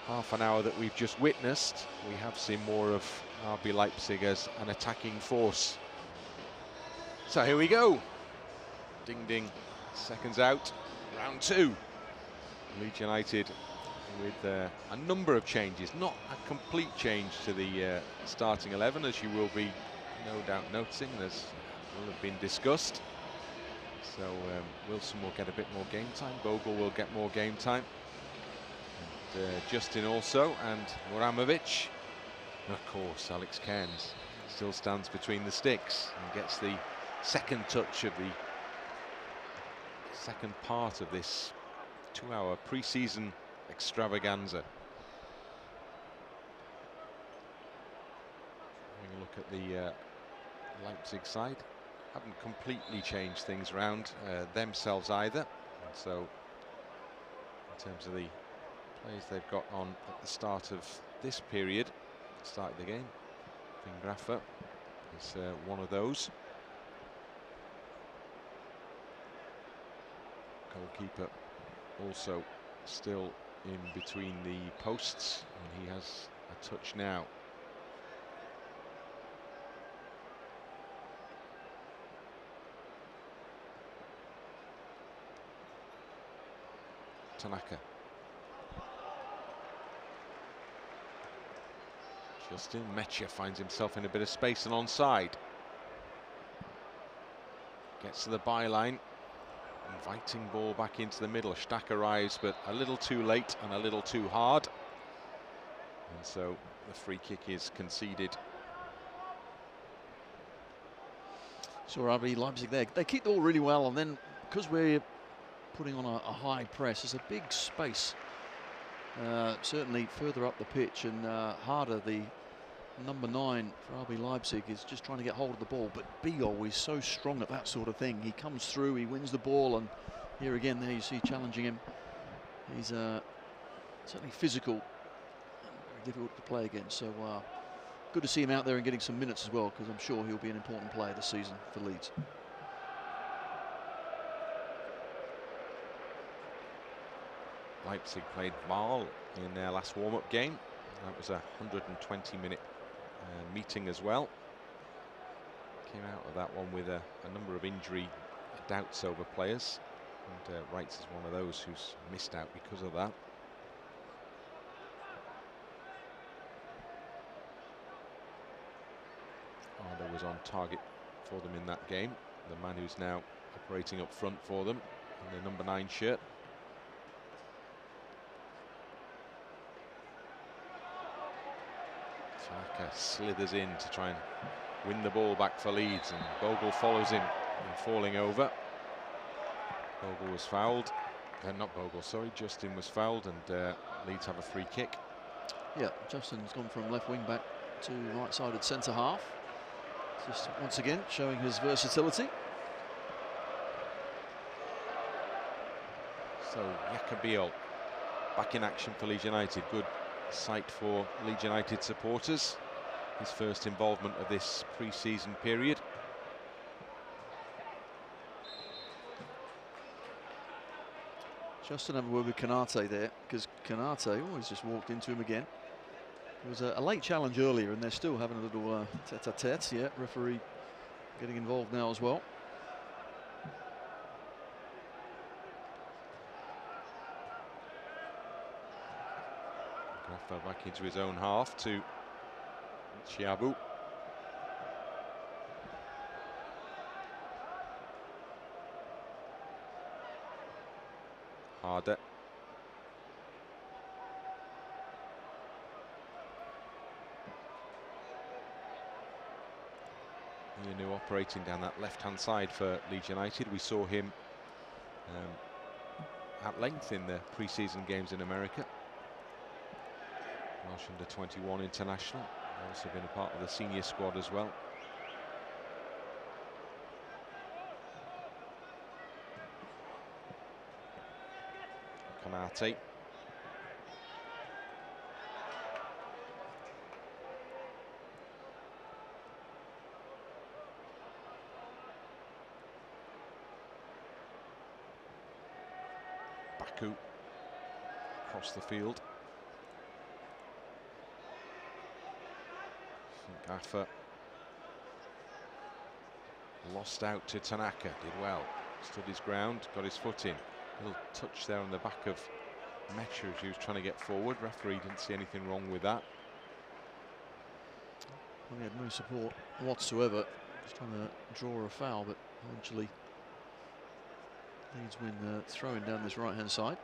half an hour that we've just witnessed, we have seen more of RB Leipzig as an attacking force. So here we go. Ding ding, seconds out, round two. Leeds United with a number of changes, not a complete change to the starting 11, as you will be no doubt noticing, as will have been discussed. So Wilson will get a bit more game time, Bogle will get more game time, and Justin also, and Muharemović. Of course, Alex Cairns still stands between the sticks and gets the second touch of the second part of this 2-hour pre-season extravaganza. Having a look at the Leipzig side, haven't completely changed things around themselves either. And so, in terms of the players they've got on at the start of this period, start of the game, Vingraffer is one of those. Goalkeeper also still in between the posts, and he has a touch now. Tanaka. Justin Nmecha finds himself in a bit of space and onside. Gets to the byline. Inviting ball back into the middle. Stach arrives, but a little too late and a little too hard. And so the free kick is conceded. saw RB Leipzig there. They keep the ball really well, and then because we're putting on a high press, there's a big space. Certainly further up the pitch and harder. The number 9 for RB Leipzig is just trying to get hold of the ball, but Bijol is so strong at that sort of thing. He comes through, he wins the ball, and here again, there you see challenging him. He's certainly physical and very difficult to play against. So good to see him out there and getting some minutes as well, because I'm sure he'll be an important player this season for Leeds. Leipzig played Bogle in their last warm-up game. That was a 120-minute meeting as well. Came out of that one with a number of injury doubts over players, and Wrights is one of those who's missed out because of that. Arda was on target for them in that game. The man who's now operating up front for them in the number 9 shirt. Tanaka slithers in to try and win the ball back for Leeds, and Bogle follows him in falling over. Bogle was fouled. Not Bogle, sorry, Justin was fouled, and Leeds have a free kick. Yeah, Justin's gone from left wing back to right-sided centre half. Just once again showing his versatility. So Bijol back in action for Leeds United. Good sight for Leeds United supporters. His first involvement of this pre-season period. Justin have a word with Konate there, because Konate always just walked into him again. There was a late challenge earlier, and they're still having a little tete-a-tete. Yeah, referee getting involved now as well. Fell back into his own half to Chiabu. Harder. Lienou operating down that left-hand side for Leeds United. We saw him at length in the pre-season games in America. Welsh under-21 international, also been a part of the senior squad as well. Konate. Baku across the field. Gaffer lost out to Tanaka, did well, stood his ground, got his foot in. Little touch there on the back of Nmecha as he was trying to get forward. Referee didn't see anything wrong with that. Well, he had no support whatsoever, just trying to draw a foul, but eventually Leeds win throwing down this right-hand side.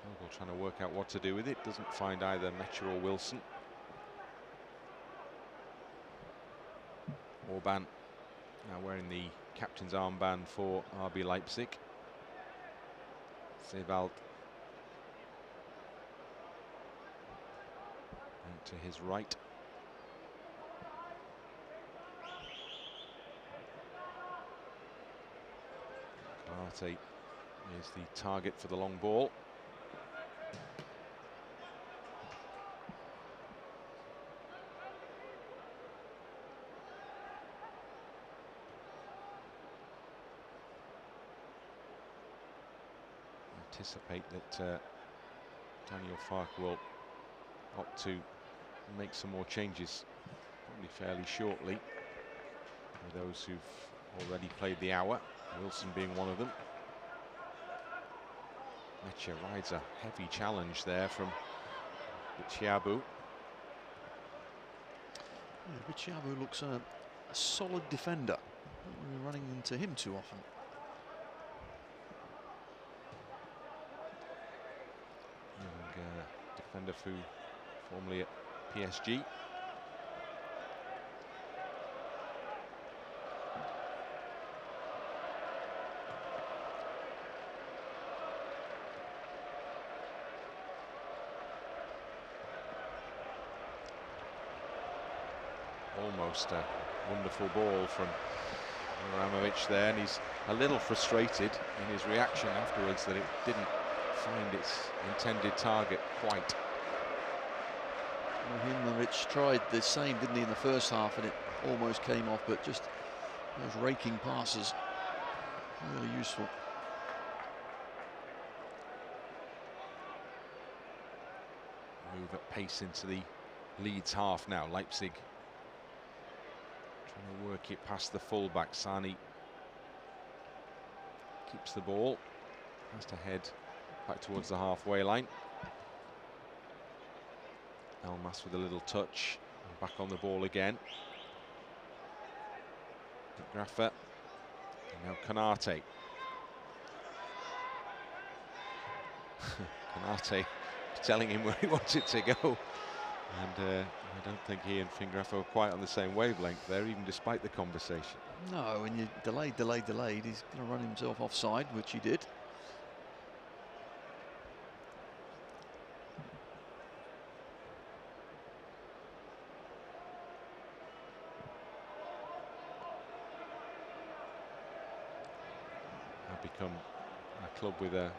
Bogle trying to work out what to do with it, doesn't find either Nmecha or Wilson. Orban now wearing the captain's armband for RB Leipzig. Sevald out to his right. Konate is the target for the long ball. Anticipate that Daniel Farke will opt to make some more changes probably fairly shortly, with those who've already played the hour, Wilson being one of them. Nmecha rides a heavy challenge there from Chiabu. Yeah, Chiabu looks a solid defender. We're running into him too often. Defender formerly at PSG. almost a wonderful ball from Muharemović there, and he's a little frustrated in his reaction afterwards that it didn't find its intended target quite. Muharemović tried the same, didn't he, in the first half, and it almost came off, but just those raking passes, really useful. Move at pace into the Leeds half now. Leipzig trying to work it past the fullback. Sani keeps the ball, has to head back towards the halfway line. Elmas with a little touch, and back on the ball again. Graffa, and now Konate. Konate telling him where he wanted to go, and I don't think he and Fingraffa were quite on the same wavelength there, even despite the conversation. No, when you delayed, he's going to run himself offside, which he did. Have become a club with a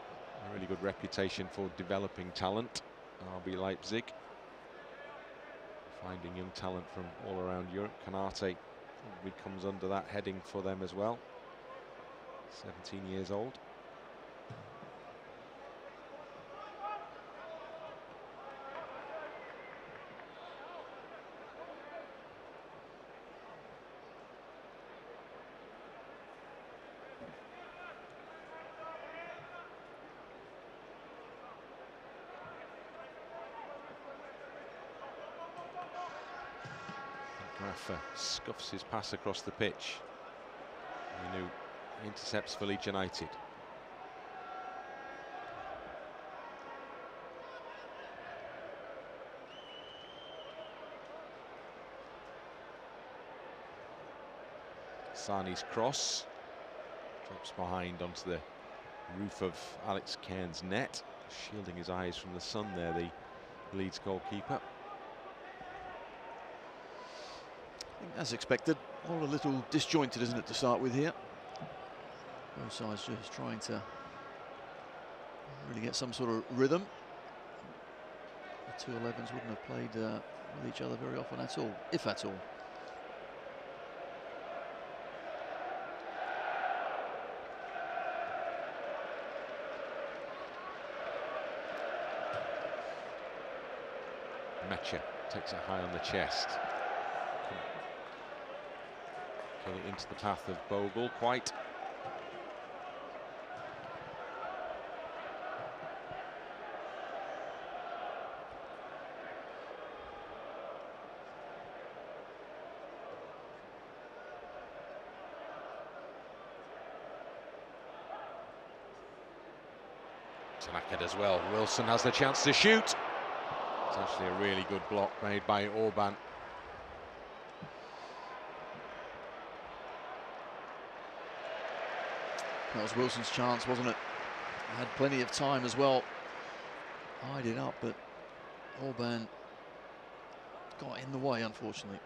really good reputation for developing talent. RB Leipzig, finding young talent from all around Europe. Konate probably comes under that heading for them as well. 17 years old. Graffa scuffs his pass across the pitch. Lienou intercepts for Leeds United. Sani's cross drops behind onto the roof of Alex Cairns' net, shielding his eyes from the sun there, the Leeds goalkeeper. As expected, all a little disjointed, isn't it, to start with here? Both sides just trying to really get some sort of rhythm. The two 11s wouldn't have played with each other very often at all, if at all. Nmecha takes it high on the chest. Get it into the path of Bogle, quite. Tanaka as well. Wilson has the chance to shoot. It's actually a really good block made by Orban. That was Wilson's chance, wasn't it? Had plenty of time as well. Eyed it up, but Orban got in the way, unfortunately.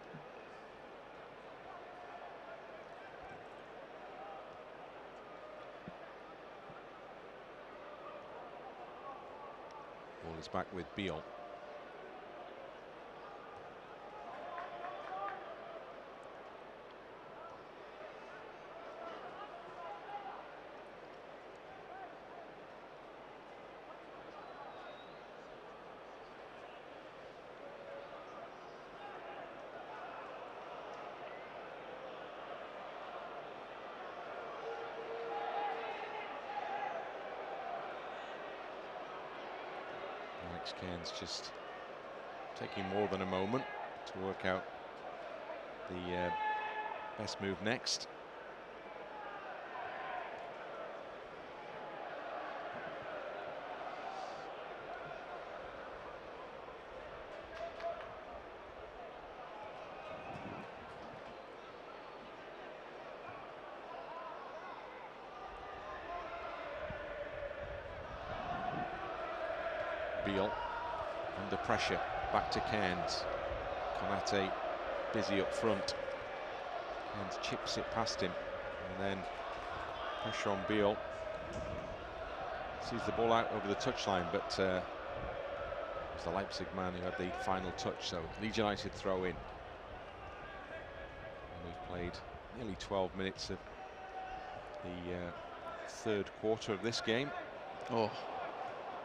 Ball is back with Bijol. Cairns just taking more than a moment to work out the best move next. Bijol under pressure, back to Cairns. Konate busy up front. And chips it past him. And then pressure on Bijol. Sees the ball out over the touchline, but it was the Leipzig man who had the final touch, so Leeds United throw in. And we've played nearly 12 minutes of the third quarter of this game. Oh,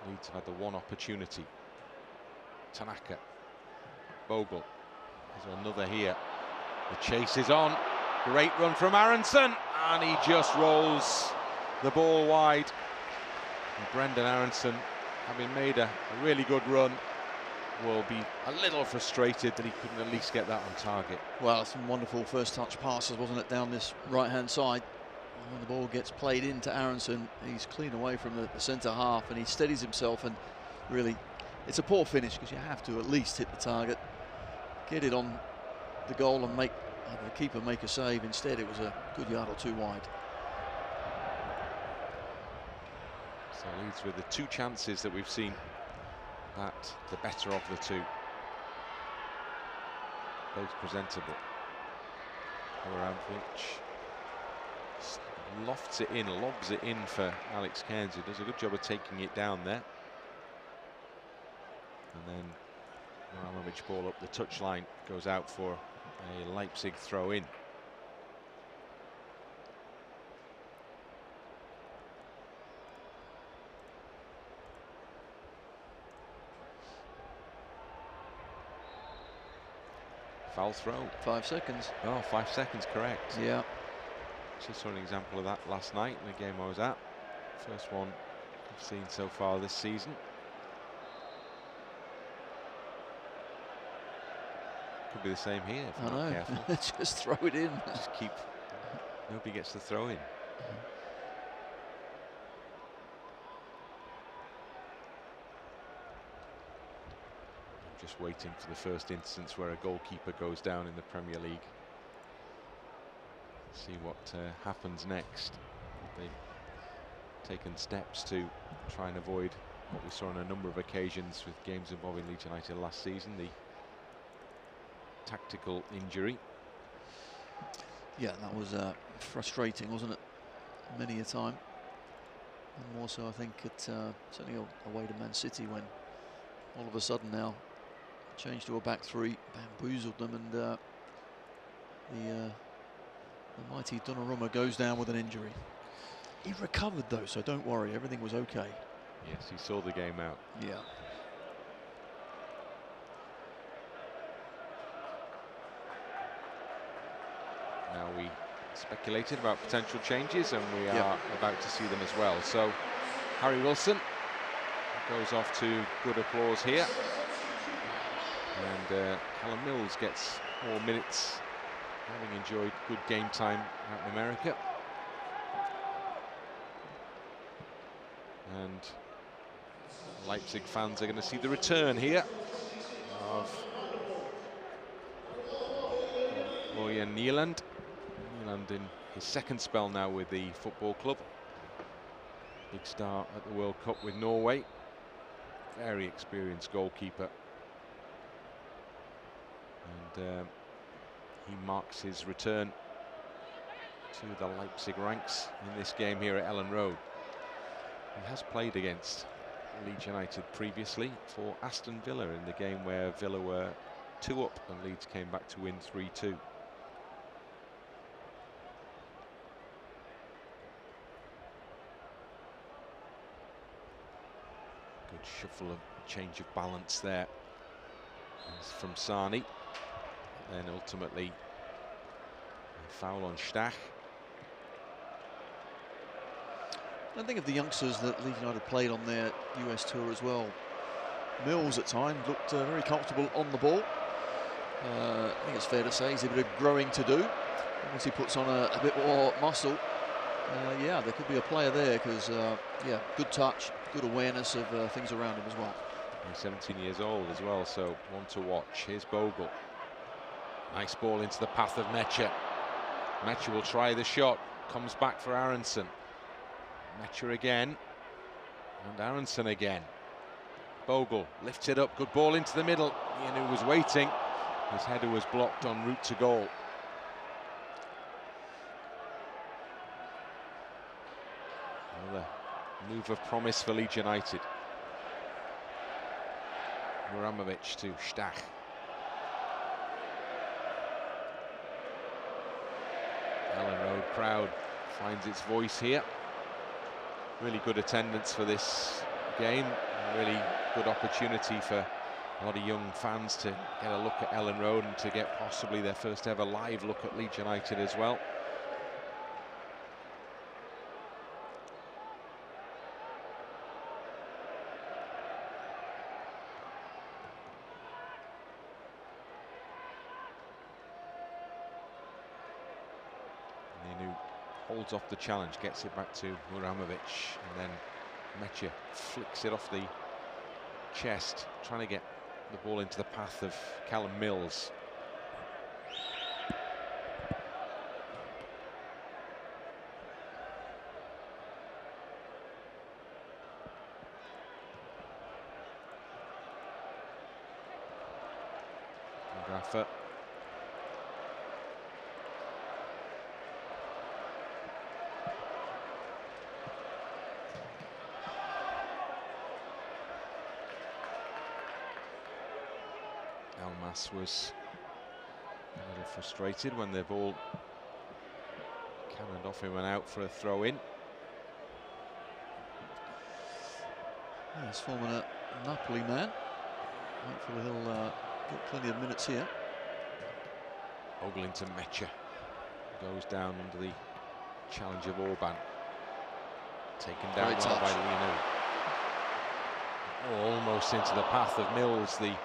Leeds have had the one opportunity. Tanaka, Bogle, there's another here. The chase is on. Great run from Aaronson, and he just rolls the ball wide. And Brendan Aaronson, having made a really good run, will be a little frustrated that he couldn't at least get that on target. well, some wonderful first touch passes, wasn't it, down this right-hand side. And when the ball gets played into Aaronson, he's clean away from the centre half, and he steadies himself, and really, it's a poor finish because you have to at least hit the target, get it on the goal and make the keeper make a save. Instead, it was a good yard or two wide. So Leeds with the two chances that we've seen, that the better of the two. Both presentable. Muharemović lofts it in, lobs it in for Alex Cairns, who does a good job of taking it down there. And then Muharemović ball up the touchline, goes out for a Leipzig throw in. Foul throw. 5 seconds. Oh, 5 seconds, correct. Yeah. Just saw an example of that last night in the game I was at. First one I've seen so far this season. Could be the same here if I we're not know. careful. Just throw it in. Just keep. Nobody gets the throw in. I'm just waiting for the first instance where a goalkeeper goes down in the Premier League. See what happens next. They've taken steps to try and avoid what we saw on a number of occasions with games involving Leeds United last season, the tactical injury. Yeah, that was frustrating, wasn't it? Many a time. And more so, I think, at certainly away to Man City, when all of a sudden now changed to a back three, bamboozled them, and the mighty Donnarumma goes down with an injury. He recovered though, so don't worry, everything was okay. Yes, he saw the game out. Yeah. Now we speculated about potential changes, and we are about to see them as well. So Harry Wilson goes off to good applause here, and Callum Mills gets more minutes, having enjoyed good game time out in America. And Leipzig fans are going to see the return here of Elland. Elland in his second spell now with the football club. Big star at the World Cup with Norway. Very experienced goalkeeper. And he marks his return to the Leipzig ranks in this game here at Elland Road. He has played against Leeds United previously for Aston Villa in the game where Villa were 2 up and Leeds came back to win 3-2. Good shuffle of change of balance there from Sani, and then ultimately a foul on Stach. I think of the youngsters that Leeds United played on their US tour as well. Mills at times looked very comfortable on the ball. I think it's fair to say he's a bit of growing to do. Once he puts on a bit more muscle, yeah, there could be a player there, because yeah, good touch, good awareness of things around him as well. He's 17 years old as well, so one to watch. Here's Bogle. Nice ball into the path of Nmecha. Nmecha will try the shot, comes back for Aaronson. Nmecha again, and Aaronson again. Bogle lifts it up, good ball into the middle. Lienou was waiting, His header was blocked en route to goal. Another move of promise for Leeds United. Muharemović to Stach. Elland Road crowd finds its voice here. Really good attendance for this game. Really good opportunity for a lot of young fans to get a look at Elland Road and to get possibly their first ever live look at Leeds United as well. Lienou holds off the challenge, gets it back to Muharemović, and then Nmecha flicks it off the chest, trying to get the ball into the path of Callum Mills. Graffer. Was a little frustrated when the ball cannoned off him and out for a throw-in. Yeah, he's forming a Napoli man. Hopefully he'll get plenty of minutes here. Bogle into Nmecha. Goes down under the challenge of Orban. Taken down well by Lienou. Almost into the path of Mills, the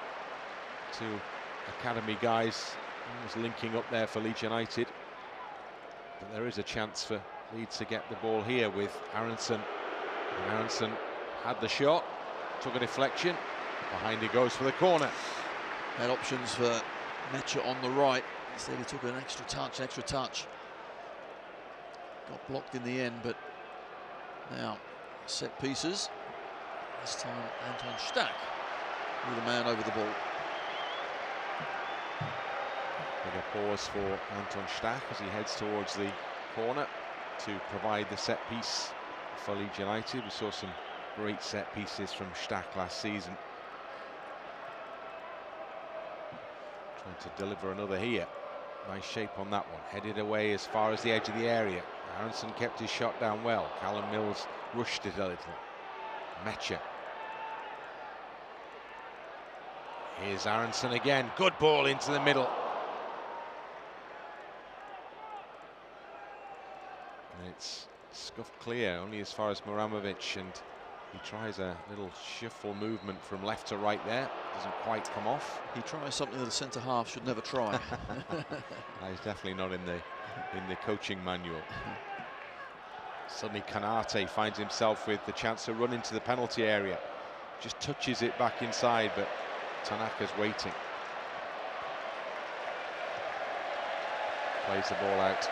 two academy guys. Almost linking up there for Leeds United. But there is a chance for Leeds to get the ball here with Aaronson. And Aaronson had the shot, took a deflection. Behind he goes for the corner. Had options for Nmecha on the right. Instead he took an extra touch. Got blocked in the end, but now set pieces. This time Anton Stach with a man over the ball. Big pause for Anton Stach as he heads towards the corner to provide the set piece for Leeds United. We saw some great set pieces from Stach last season. Trying to deliver another here. Nice shape on that one. Headed away as far as the edge of the area. Aaronson kept his shot down well. Callum Mills rushed it a little. Nmecha. Here's Aaronson again. Good ball into the middle. And it's scuffed clear only as far as Muharemović, and he tries a little shuffle movement from left to right there. Doesn't quite come off. He tries something that a centre half should never try. He's definitely not in the coaching manual. Suddenly Canate finds himself with the chance to run into the penalty area. Just touches it back inside, but Tanaka's waiting. Plays the ball out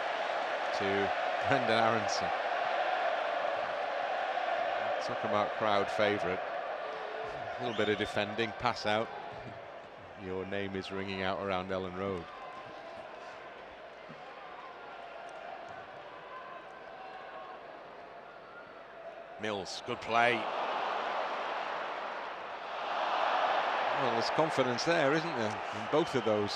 to Brendan Aaronson. Talk about crowd favourite. A little bit of defending, pass out. Your name is ringing out around Elland Road. Mills, good play. Well, there's confidence there, isn't there, in both of those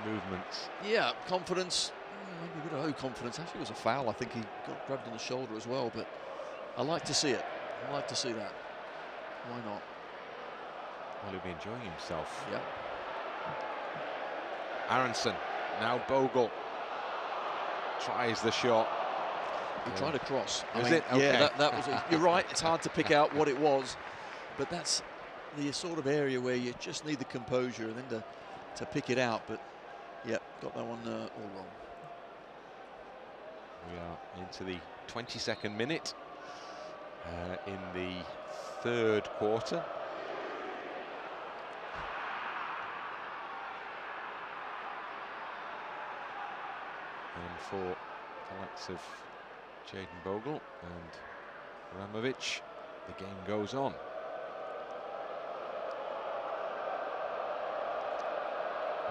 movements? Yeah, confidence. Maybe a bit of confidence. Actually, it was a foul. I think he got grabbed on the shoulder as well, but I like to see it. I like to see that. Why not? Well, he'll be enjoying himself. Yeah. Aaronson, now Bogle. Tries the shot. He tried to cross. Was it? Okay. Yeah, that was it. You're right, it's hard to pick out what it was, but that's the sort of area where you just need the composure and then to pick it out, but yeah, got that one all wrong. We are into the 22nd minute in the third quarter. And for the likes of Jayden Bogle and Muharemović, the game goes on.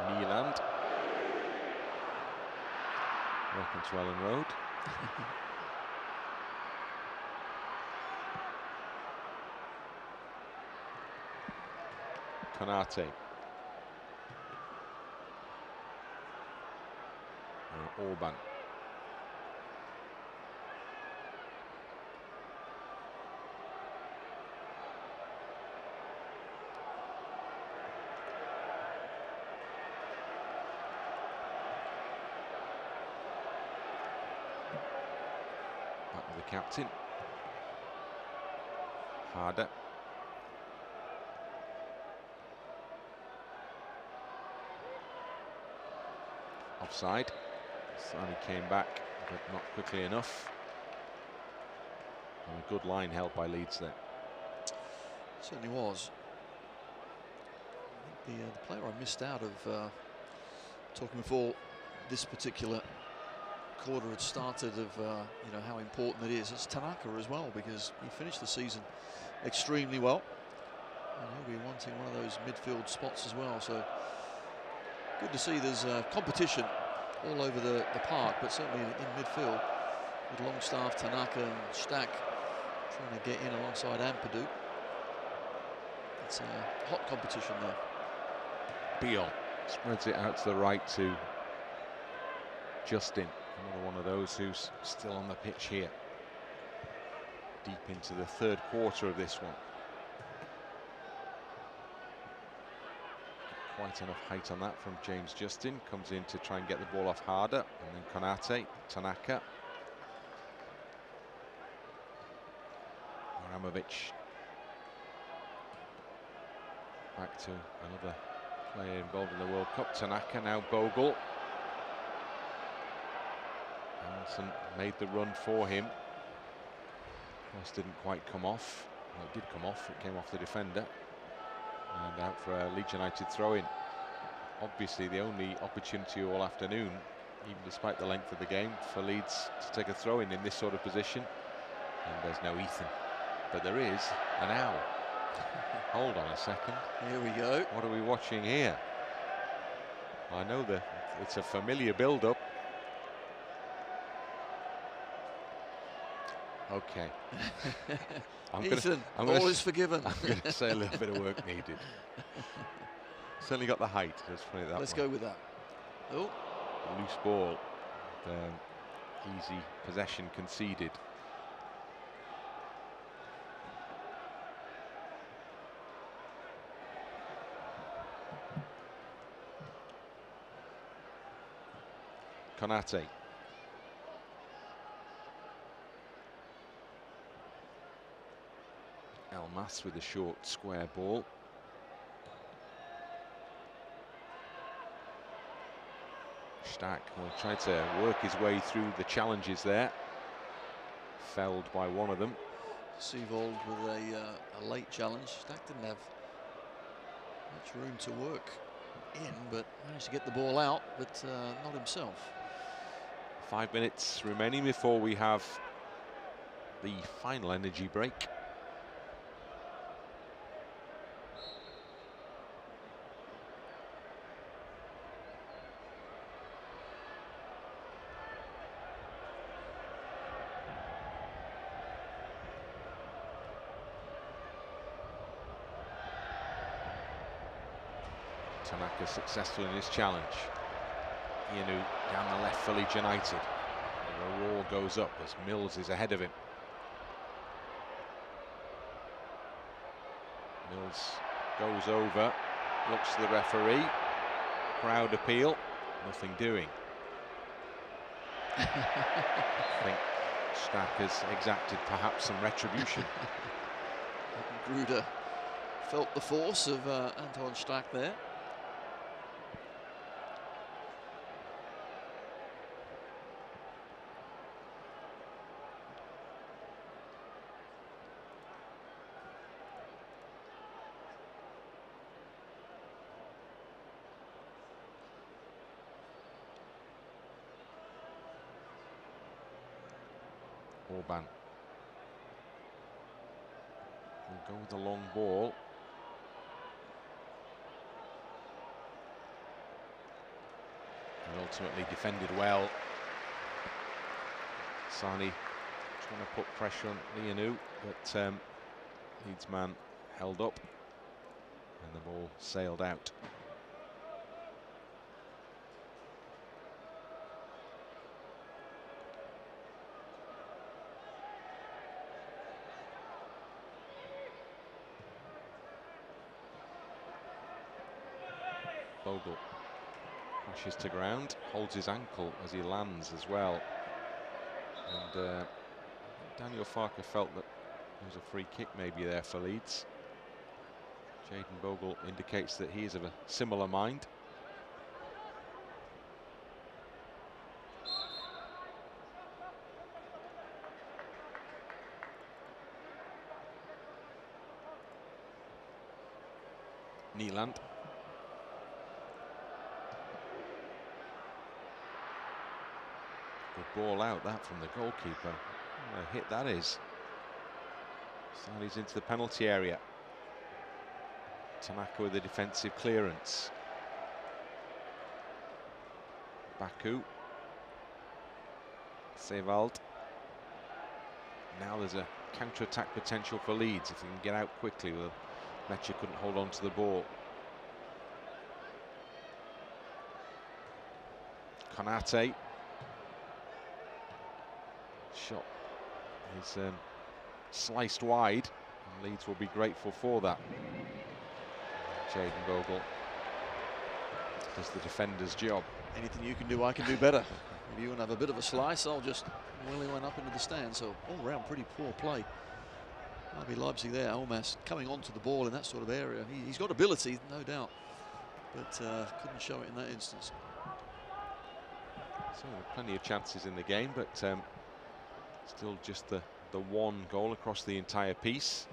Elland. Welcome to Elland Road. Konate. Orban. Back with the captain. Harder. Offside. Sani came back, but not quickly enough. And a good line held by Leeds there. Certainly was. I think the player I missed out of talking before this particular quarter had started of you know how important it is. It's Tanaka as well, because he finished the season extremely well, and he'll be wanting one of those midfield spots as well. So good to see there's competition all over the park, but certainly in midfield with Longstaff, Tanaka and Stach trying to get in alongside Ampadu. It's a hot competition there. Bijol spreads it out to the right to Justin, another one of those who's still on the pitch here. Deep into the third quarter of this one. Quite enough height on that from James Justin. Comes in to try and get the ball off Harder, and then Konate, Tanaka. Muharemović. Back to another player involved in the World Cup. Tanaka, now Bogle. Aaronson made the run for him. Cross didn't quite come off. Well, it did come off. It came off the defender. And out for a Leeds United throw-in. Obviously the only opportunity all afternoon, even despite the length of the game, for Leeds to take a throw-in in this sort of position. And there's no Ethan. But there is an owl. Hold on a second. Here we go. What are we watching here? I know that it's a familiar build-up. Okay. Ethan, all is forgiven. I'm going to say a little bit of work needed. Certainly got the height, let's put it that way. Let's go with that. Oh. Loose ball. Easy possession conceded. Konate. Elmas with a short square ball. Stach will try to work his way through the challenges there. Felled by one of them. Seavold with a late challenge. Stach didn't have much room to work in, but managed to get the ball out, but not himself. 5 minutes remaining before we have the final energy break. Tanaka successful in his challenge. Lienou down the left for Leeds United. The roar goes up as Mills is ahead of him. Mills goes over, looks to the referee. Crowd appeal, nothing doing. I think Stach has exacted perhaps some retribution. Gruder felt the force of Anton Stach there. Orban will go with the long ball. and ultimately defended well. Sani trying to put pressure on Lienou, but Leeds man held up and the ball sailed out. Bogle crashes to ground, holds his ankle as he lands as well. And Daniel Farke felt that there was a free kick maybe there for Leeds. Jayden Bogle indicates that he is of a similar mind. Elland. Good ball out that from the goalkeeper. What a hit that is. Sani's into the penalty area. Tanaka with a defensive clearance. Baku. Sevald. Now there's a counter-attack potential for Leeds if they can get out quickly. Well, Nmecha couldn't hold on to the ball. Konate. Shot is sliced wide, and Leeds will be grateful for that. Jayden Bogle does the defender's job. Anything you can do, I can do better. If you want to have a bit of a slice, I'll just willy went up into the stand. So all round pretty poor play. RB Leipzig there, almost coming onto the ball in that sort of area. He's got ability, no doubt, but couldn't show it in that instance. So plenty of chances in the game, but still just the one goal across the entire piece.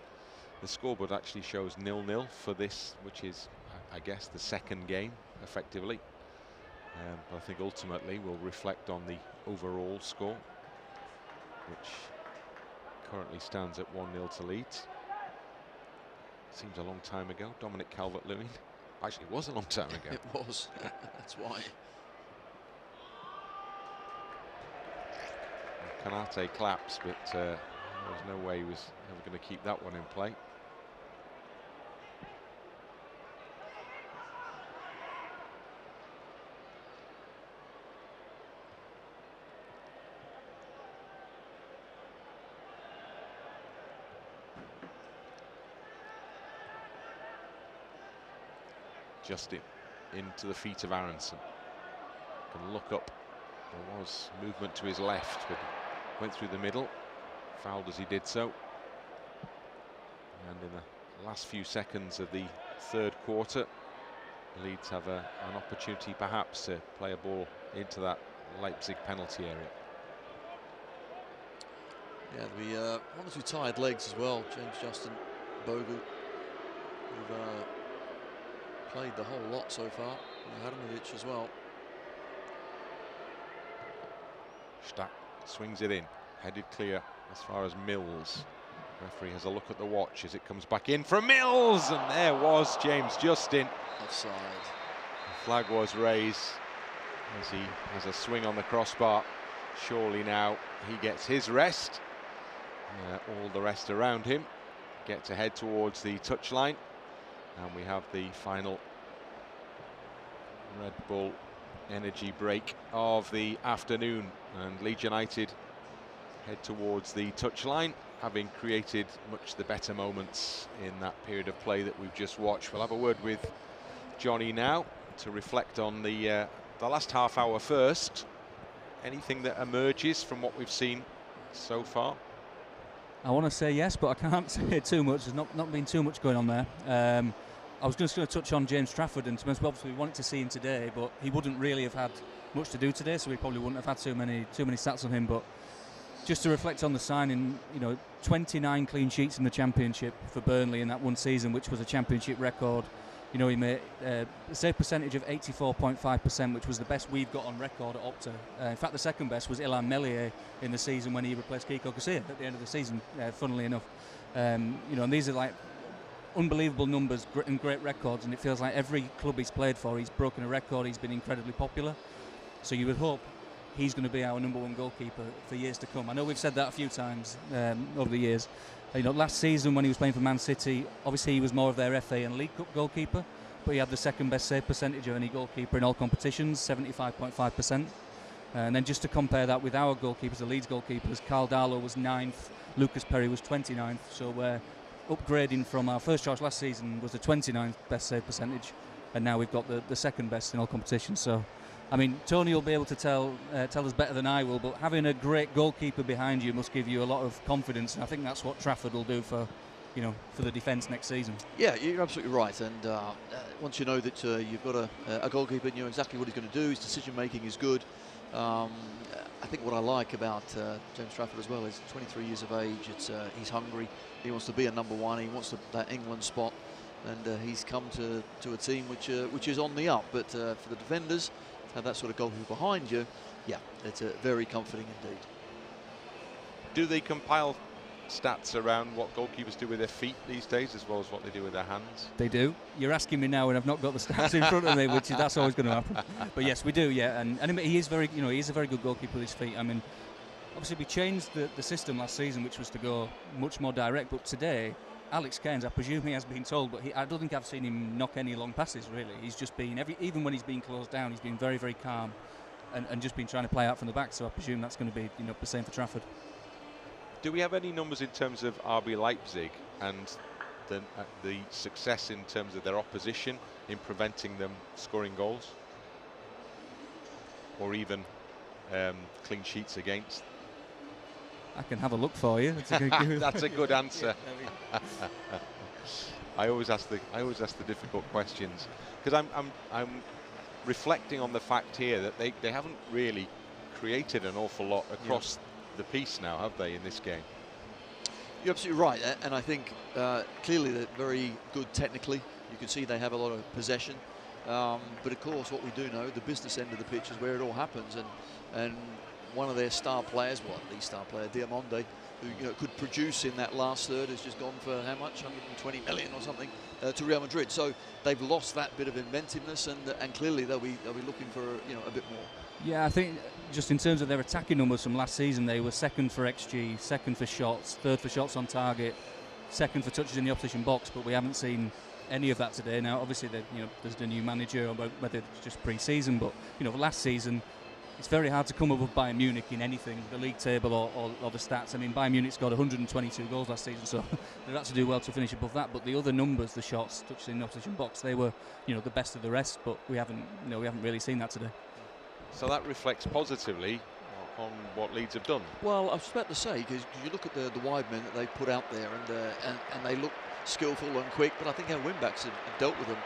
The scoreboard actually shows 0-0 for this, which is, I guess, the second game, effectively. But I think ultimately we'll reflect on the overall score, which currently stands at 1-0 to Leeds. Seems a long time ago. Dominic Calvert-Lewin. Actually, it was a long time ago. It was. That's why. Konate claps, but there was no way he was ever going to keep that one in play. Justin into the feet of Aaronson. Can look up. There was movement to his left, but went through the middle. Fouled as he did so. And in the last few seconds of the third quarter, Leeds have an opportunity perhaps to play a ball into that Leipzig penalty area. Yeah, there'll be one or two tired legs as well. James Justin, Bogle, who've played the whole lot so far. Muharemović as well. Stach swings it in, headed clear as far as Mills. Referee has a look at the watch as it comes back in from Mills, and there was James Justin. Offside. The flag was raised as he has a swing on the crossbar. Surely now he gets his rest. All the rest around him get to head towards the touchline, and we have the final Red Bull energy break of the afternoon, and Leeds United head towards the touchline, having created much the better moments in that period of play that we've just watched. We'll have a word with Johnny now to reflect on the last half hour first. Anything that emerges from what we've seen so far? I want to say yes, but I can't say too much. There's not been too much going on there. I was just going to touch on James Trafford, and to be honest, obviously we wanted to see him today, but he wouldn't really have had much to do today, so we probably wouldn't have had too many stats on him. But just to reflect on the signing, 29 clean sheets in the Championship for Burnley in that one season, which was a Championship record. He made a save percentage of 84.5%, which was the best we've got on record at Opta. In fact, the second best was Illan Meslier in the season when he replaced Kiko Casilla at the end of the season, funnily enough. And these are like unbelievable numbers and great records, and it feels like every club he's played for, he's broken a record, he's been incredibly popular. So you would hope he's going to be our #1 goalkeeper for years to come. I know we've said that a few times over the years. Last season when he was playing for Man City, obviously he was more of their FA and League Cup goalkeeper, but he had the second best save percentage of any goalkeeper in all competitions, 75.5%. And then just to compare that with our goalkeepers, the Leeds goalkeepers, Carl Darlow was 9th, Lucas Perry was 29th, so we're upgrading from our first choice last season was the 29th best save percentage, and now we've got the second best in all competitions. So, I mean, Tony will be able to tell us better than I will, but having a great goalkeeper behind you must give you a lot of confidence, and I think that's what Trafford will do for the defence next season. Yeah, you're absolutely right, and once you know that you've got a goalkeeper and you know exactly what he's going to do, his decision making is good. I think what I like about James Trafford as well is 23 years of age. He's hungry. He wants to be a #1. He wants that England spot, and he's come to a team which is on the up. But for the defenders, to have that sort of goalkeeper behind you, yeah, it's very comforting indeed. Do they compile stats around what goalkeepers do with their feet these days as well as what they do with their hands? They do. You're asking me now and I've not got the stats in front of me, that's always going to happen. But yes, we do, yeah. And he is very, he is a very good goalkeeper with his feet. I mean, obviously we changed the system last season, which was to go much more direct. But today, Alex Cairns, I presume he has been told, but I don't think I've seen him knock any long passes really. He's just been even when he's been closed down, he's been very, very calm and just been trying to play out from the back. So I presume that's going to be the same for Trafford. Do we have any numbers in terms of RB Leipzig and the success in terms of their opposition in preventing them scoring goals? Or even clean sheets against? I can have a look for you. That's a good answer. I always ask the difficult questions because I'm reflecting on the fact here that they haven't really created an awful lot across the piece now, have they, in this game? You're absolutely right, and I think clearly they're very good technically. You can see they have a lot of possession, but of course what we do know, the business end of the pitch is where it all happens, and one of their star players, the star player, Diamonde, who could produce in that last third, has just gone for how much, 120 million or something, to Real Madrid. So they've lost that bit of inventiveness, and clearly they'll be looking for a bit more. Yeah, I think just in terms of their attacking numbers from last season, they were second for XG, second for shots, third for shots on target, second for touches in the opposition box, but we haven't seen any of that today. Now, obviously, there's the new manager, or whether it's just pre-season, but last season, it's very hard to come above Bayern Munich in anything, the league table or the stats. I mean, Bayern Munich scored 122 goals last season, so they'd have to do well to finish above that. But the other numbers, the shots, touches in the opposition box, they were, the best of the rest. But we haven't really seen that today. So that reflects positively on what Leeds have done. Well, I was about to say, because you look at the wide men that they put out there, and they look skillful and quick, but I think our wing-backs have dealt with them,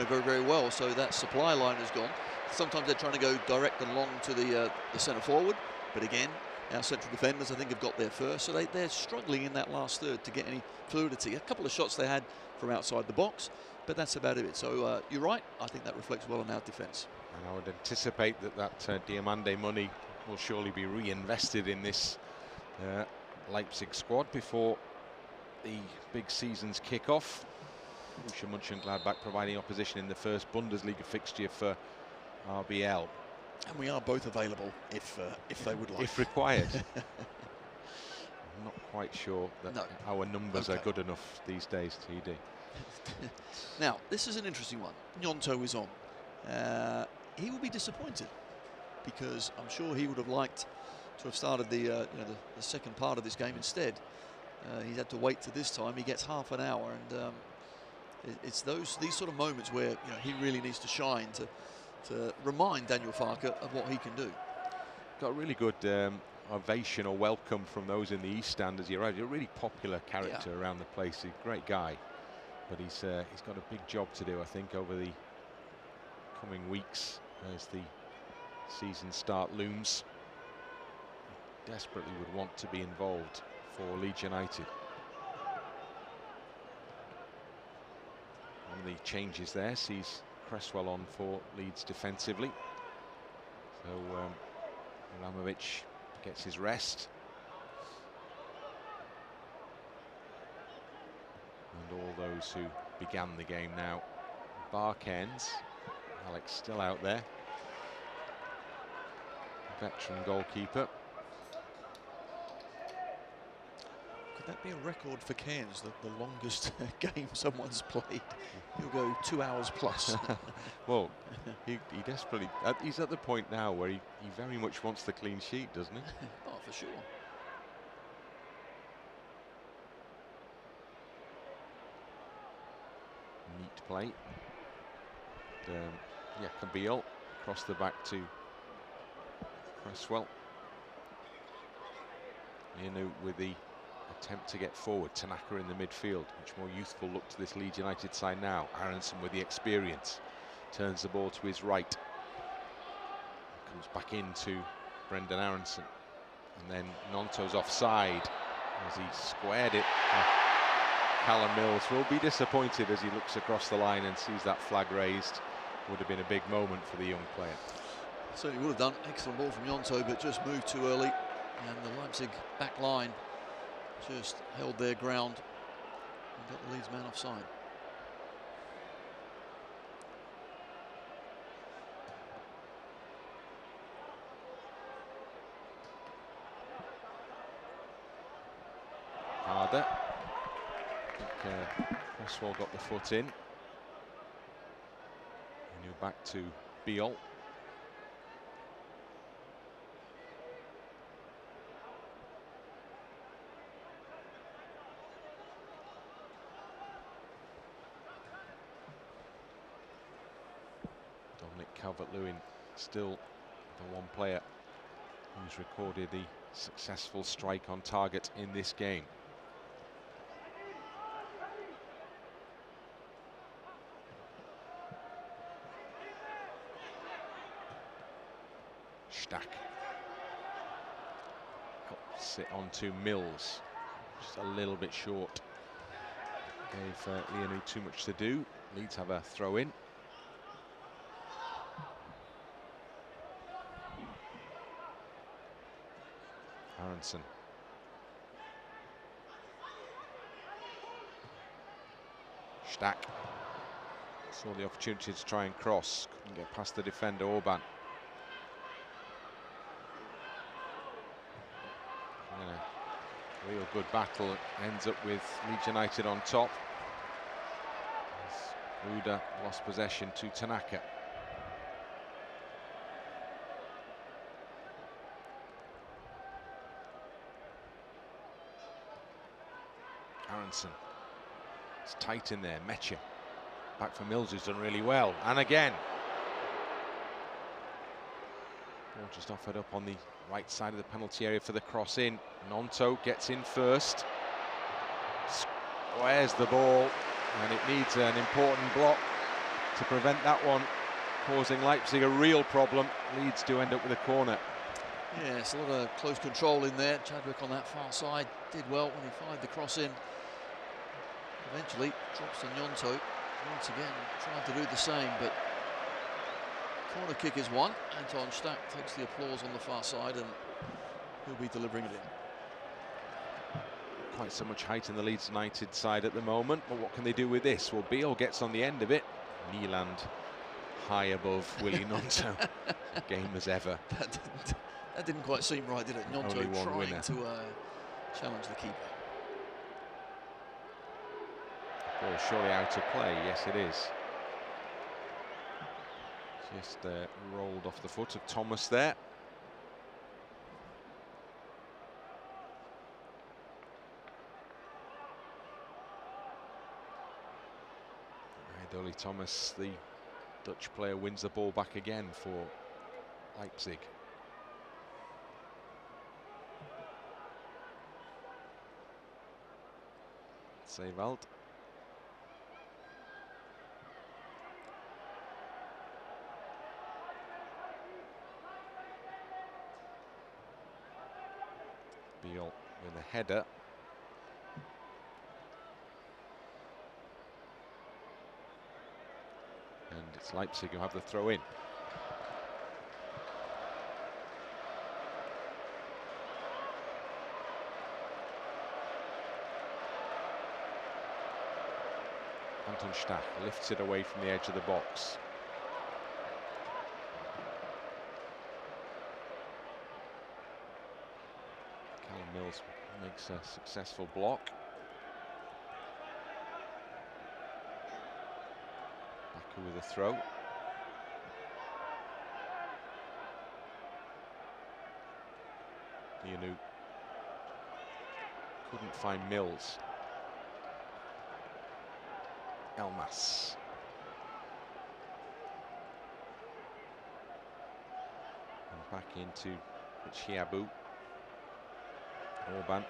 very, very well. So that supply line has gone. Sometimes they're trying to go direct and long to the centre forward, but again, our central defenders I think have got there first. So they're struggling in that last third to get any fluidity. A couple of shots they had from outside the box, but that's about it. So you're right. I think that reflects well on our defence. And I would anticipate that Diamande money will surely be reinvested in this Leipzig squad before the big season's kick-off. Borussia Mönchengladbach providing opposition in the first Bundesliga fixture for RBL. And we are both available if they would like. If required. I'm not quite sure that our numbers are good enough these days, TD. Now, this is an interesting one. Gnonto is on. He will be disappointed because I'm sure he would have liked to have started the second part of this game instead. He's had to wait to this time. He gets half an hour, and it's these sort of moments where he really needs to shine to remind Daniel Farke of what he can do. Got a really good ovation or welcome from those in the East Stand as he arrived. He's a really popular character around the place. He's a great guy, but he's got a big job to do, I think, over the coming weeks as the season start looms. He desperately would want to be involved for Leeds United. One of the changes there sees Cresswell on for Leeds defensively. So Muharemović gets his rest. And all those who began the game now bar Cairns. Alex still out there. veteran goalkeeper. Could that be a record for Cairns, the longest game someone's played? He'll go 2 hours plus. Well, he desperately, he's at the point now where he very much wants the clean sheet, doesn't he? Oh, for sure. Neat play. Yeah, Bijol across the back to Cresswell. Lienou with the attempt to get forward. Tanaka in the midfield. Much more youthful look to this Leeds United side now. Aaronson with the experience. Turns the ball to his right. Comes back into Brendan Aaronson. And then Gnonto's offside as he squared it. Callum Mills will be disappointed as he looks across the line and sees that flag raised. Would have been a big moment for the young player. Certainly would have done. Excellent ball from Gnonto, but just moved too early. And the Leipzig back line just held their ground and got the Leeds man offside. Harder. I think Cresswell got the foot in. Lienou back to Bijol. Calvert-Lewin still the one player who's recorded the successful strike on target in this game. Stach helps it on to Mills, just a little bit short. Gave Lienou too much to do. Leeds have a throw in. Aaronson. Stach saw the opportunity to try and cross, couldn't get past the defender Orban. And a real good battle ends up with Leeds United on top. Uda lost possession to Tanaka. Aaronson. It's tight in there. Nmecha. Back for Mills, who's done really well. And again. Ball just offered up on the right side of the penalty area for the cross in. Gnonto gets in first. Squares the ball. And it needs an important block to prevent that one causing Leipzig a real problem. Leeds do end up with a corner. Yes, a lot of close control in there. Chadwick on that far side did well when he fired the cross in. Eventually drops to Gnonto. Once again, tried to do the same, but corner kick is one. Anton Stach takes the applause on the far side and he'll be delivering it in. Quite so much height in the Leeds United side at the moment, but what can they do with this? Well, Bijol gets on the end of it. Elland high above Willie Gnonto. Game as ever. That didn't quite seem right, did it? Gnonto trying to challenge the keeper. Ball surely out of play. Yes, it is. Just rolled off the foot of Thomas there. Dolly Thomas, the Dutch player, wins the ball back again for Leipzig. Seewald. Bijol with a header. And it's Leipzig who have the throw in. Anton Stach lifts it away from the edge of the box. Mills makes a successful block. Baku with a throw. Lienou couldn't find Mills. Elmas. And back into Chiabu. Orban.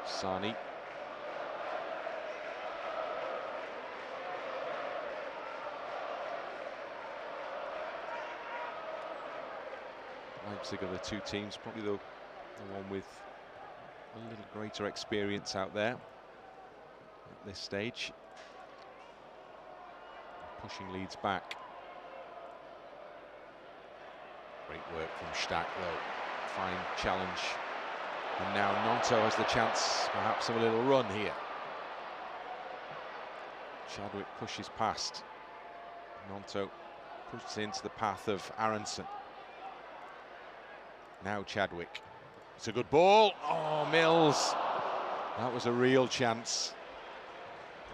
Sani. Leipzig are the two teams, probably the one with a little greater experience out there at this stage. Pushing Leeds back. Great work from Stach though. Fine challenge. And now Gnonto has the chance perhaps of a little run here. Chadwick pushes past. Gnonto pushes into the path of Aaronson. Now Chadwick. It's a good ball. Oh, Mills. That was a real chance.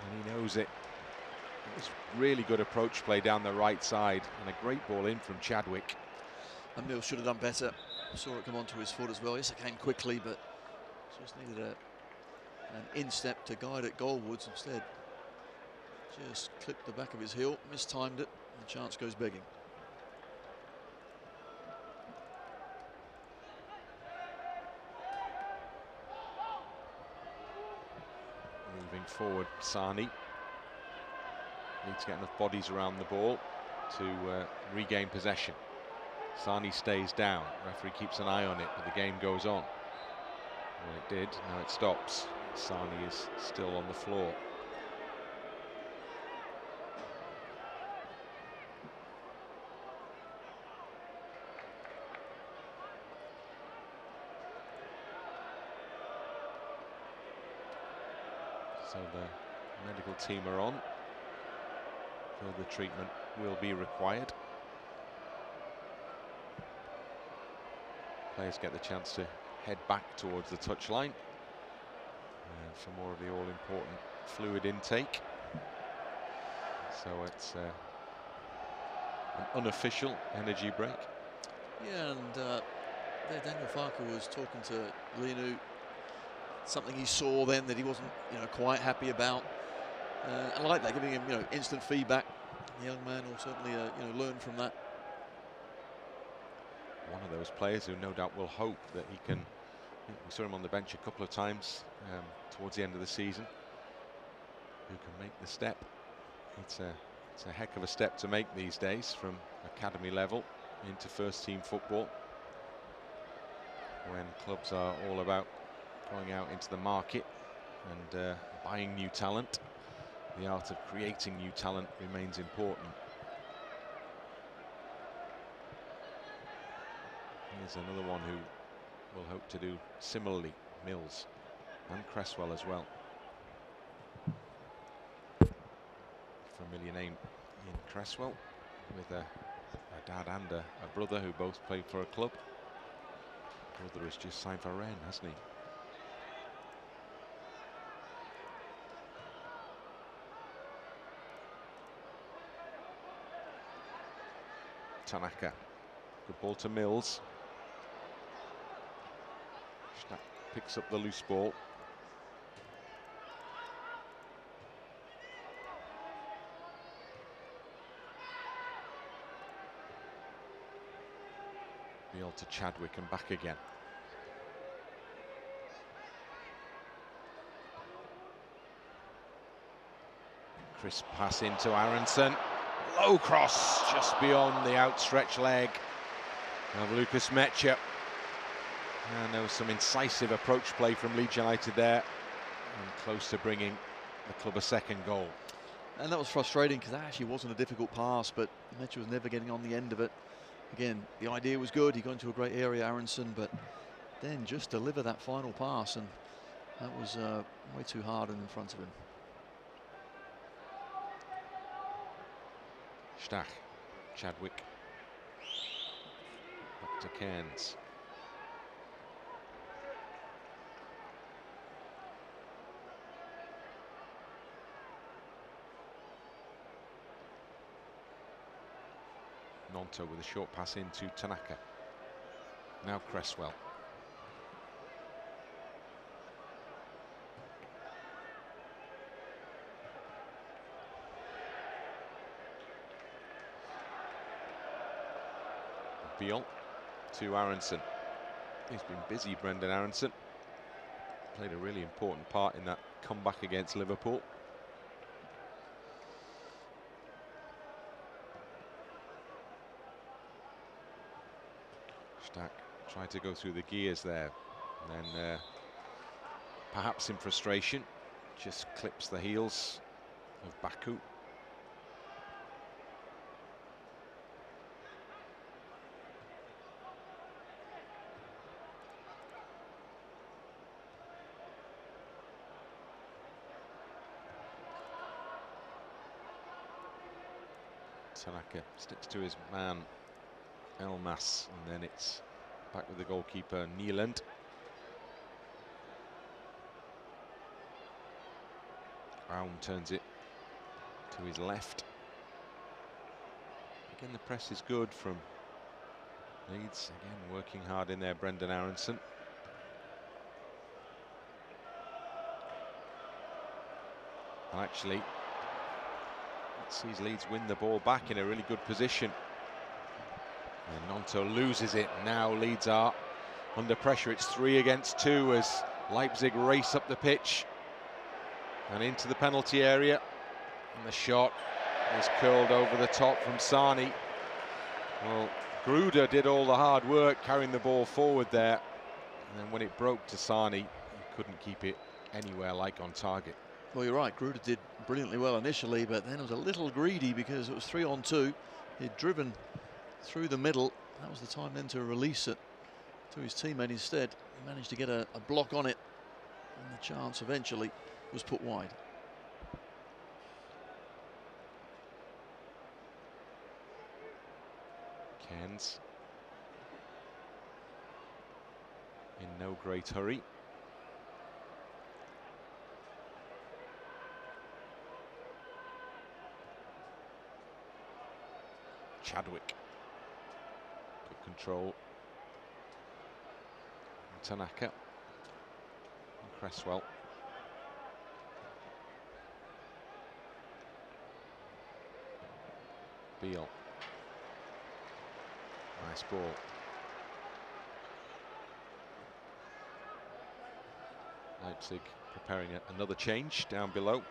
And he knows it. It was really good approach play down the right side. And a great ball in from Chadwick. And Mills should have done better. Saw it come onto his foot as well. Yes, it came quickly, but just needed an instep to guide it goalwards. Instead, just clipped the back of his heel, mistimed it, and the chance goes begging. Moving forward, Sani. Needs to get enough bodies around the ball to regain possession. Sani stays down. Referee keeps an eye on it, but the game goes on. Well, it did. Now it stops. Sani is still on the floor. So the medical team are on. Further treatment will be required. Players get the chance to head back towards the touchline for more of the all-important fluid intake. So it's an unofficial energy break. Yeah, and there Daniel Farke was talking to Lienou. Something he saw then that he wasn't, quite happy about. I like that, giving him, instant feedback. The young man will certainly, learn from that. One of those players who no doubt will hope that he can. We saw him on the bench a couple of times towards the end of the season. Who can make the step? It's a heck of a step to make these days from academy level into first team football. When clubs are all about going out into the market and buying new talent, the art of creating new talent remains important. Here's another one who will hope to do similarly, Mills and Cresswell as well. Familiar name in Cresswell, with a dad and a brother who both played for a club. Brother has just signed for Rennes, hasn't he? Tanaka, good ball to Mills. Stach picks up the loose ball. Bijol to Chadwick and back again. Crisp pass into Aaronson. Low cross just beyond the outstretched leg of Lucas Nmecha. And there was some incisive approach play from Leeds United there, and close to bringing the club a second goal. And that was frustrating because that actually wasn't a difficult pass, but Nmecha was never getting on the end of it. Again, the idea was good. He got into a great area, Aaronson, but then just deliver that final pass, and that was way too hard and in front of him. Stach, Chadwick, back to Cairns. Gnonto with a short pass into Tanaka. Now Cresswell. Bijol to Aaronson. He's been busy, Brendan Aaronson. Played a really important part in that comeback against Liverpool. Stach tried to go through the gears there, and then perhaps in frustration just clips the heels of Baku. Tanaka sticks to his man Elmas, and then it's back with the goalkeeper Elland. Brown turns it to his left. Again, the press is good from Leeds. Again, working hard in there, Brendan Aaronson. And actually, it sees Leeds win the ball back in a really good position. And Gnonto loses it. Now Leeds are under pressure. It's 3 against 2 as Leipzig race up the pitch and into the penalty area. And the shot is curled over the top from Sani. Well, Gruder did all the hard work carrying the ball forward there. And then when it broke to Sani, he couldn't keep it anywhere like on target. Well, you're right, Gruder did brilliantly well initially, but then it was a little greedy because it was 3 on 2. He'd driven through the middle. That was the time then to release it to his teammate instead. He managed to get a block on it, and the chance eventually was put wide. Cairns in no great hurry. Chadwick, good control. And Tanaka and Cresswell. Bijol. Nice ball. Leipzig preparing another change down below.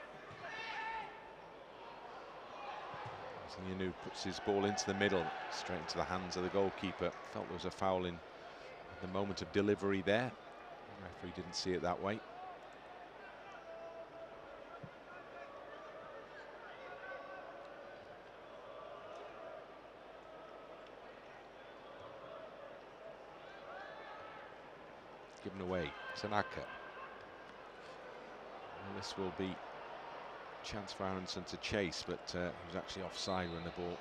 Lienou puts his ball into the middle, straight into the hands of the goalkeeper. Felt there was a foul in the moment of delivery there. The referee didn't see it that way. Given away, Tanaka. And this will be chance for Aaronson to chase, but he was actually offside when the ball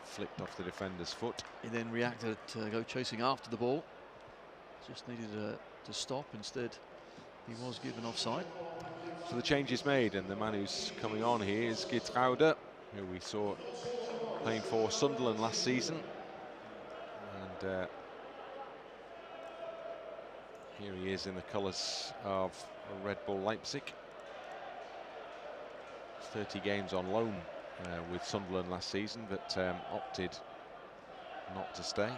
flicked off the defender's foot. He then reacted to go chasing after the ball. Just needed to stop. Instead, he was given offside. So the change is made, and the man who's coming on here is Geertruida, who we saw playing for Sunderland last season. And here he is in the colours of Red Bull Leipzig. 30 games on loan with Sunderland last season, but opted not to stay.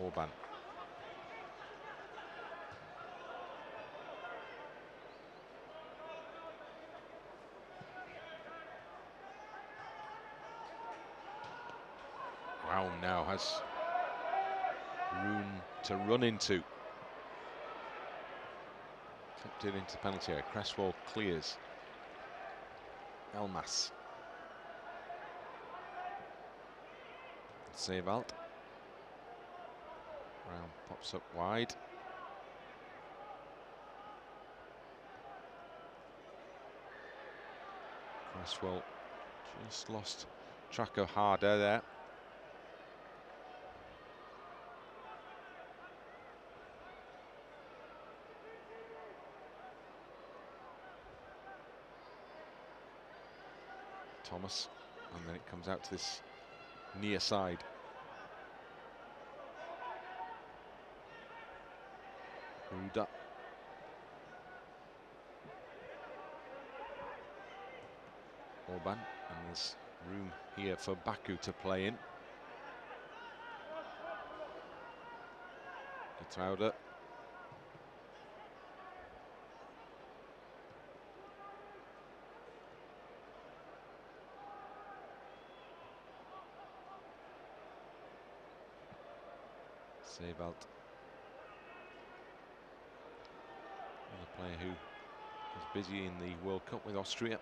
Orban. Brown now has room to run into. Flipped it into the penalty area. Cresswell clears. Elmas. Sevald. Brown pops up wide. Cresswell just lost track of Harder there. Thomas, and then it comes out to this near side. Ruda. Orban, and there's room here for Baku to play in. Getrauder. Sebald, another player who was busy in the World Cup with Austria.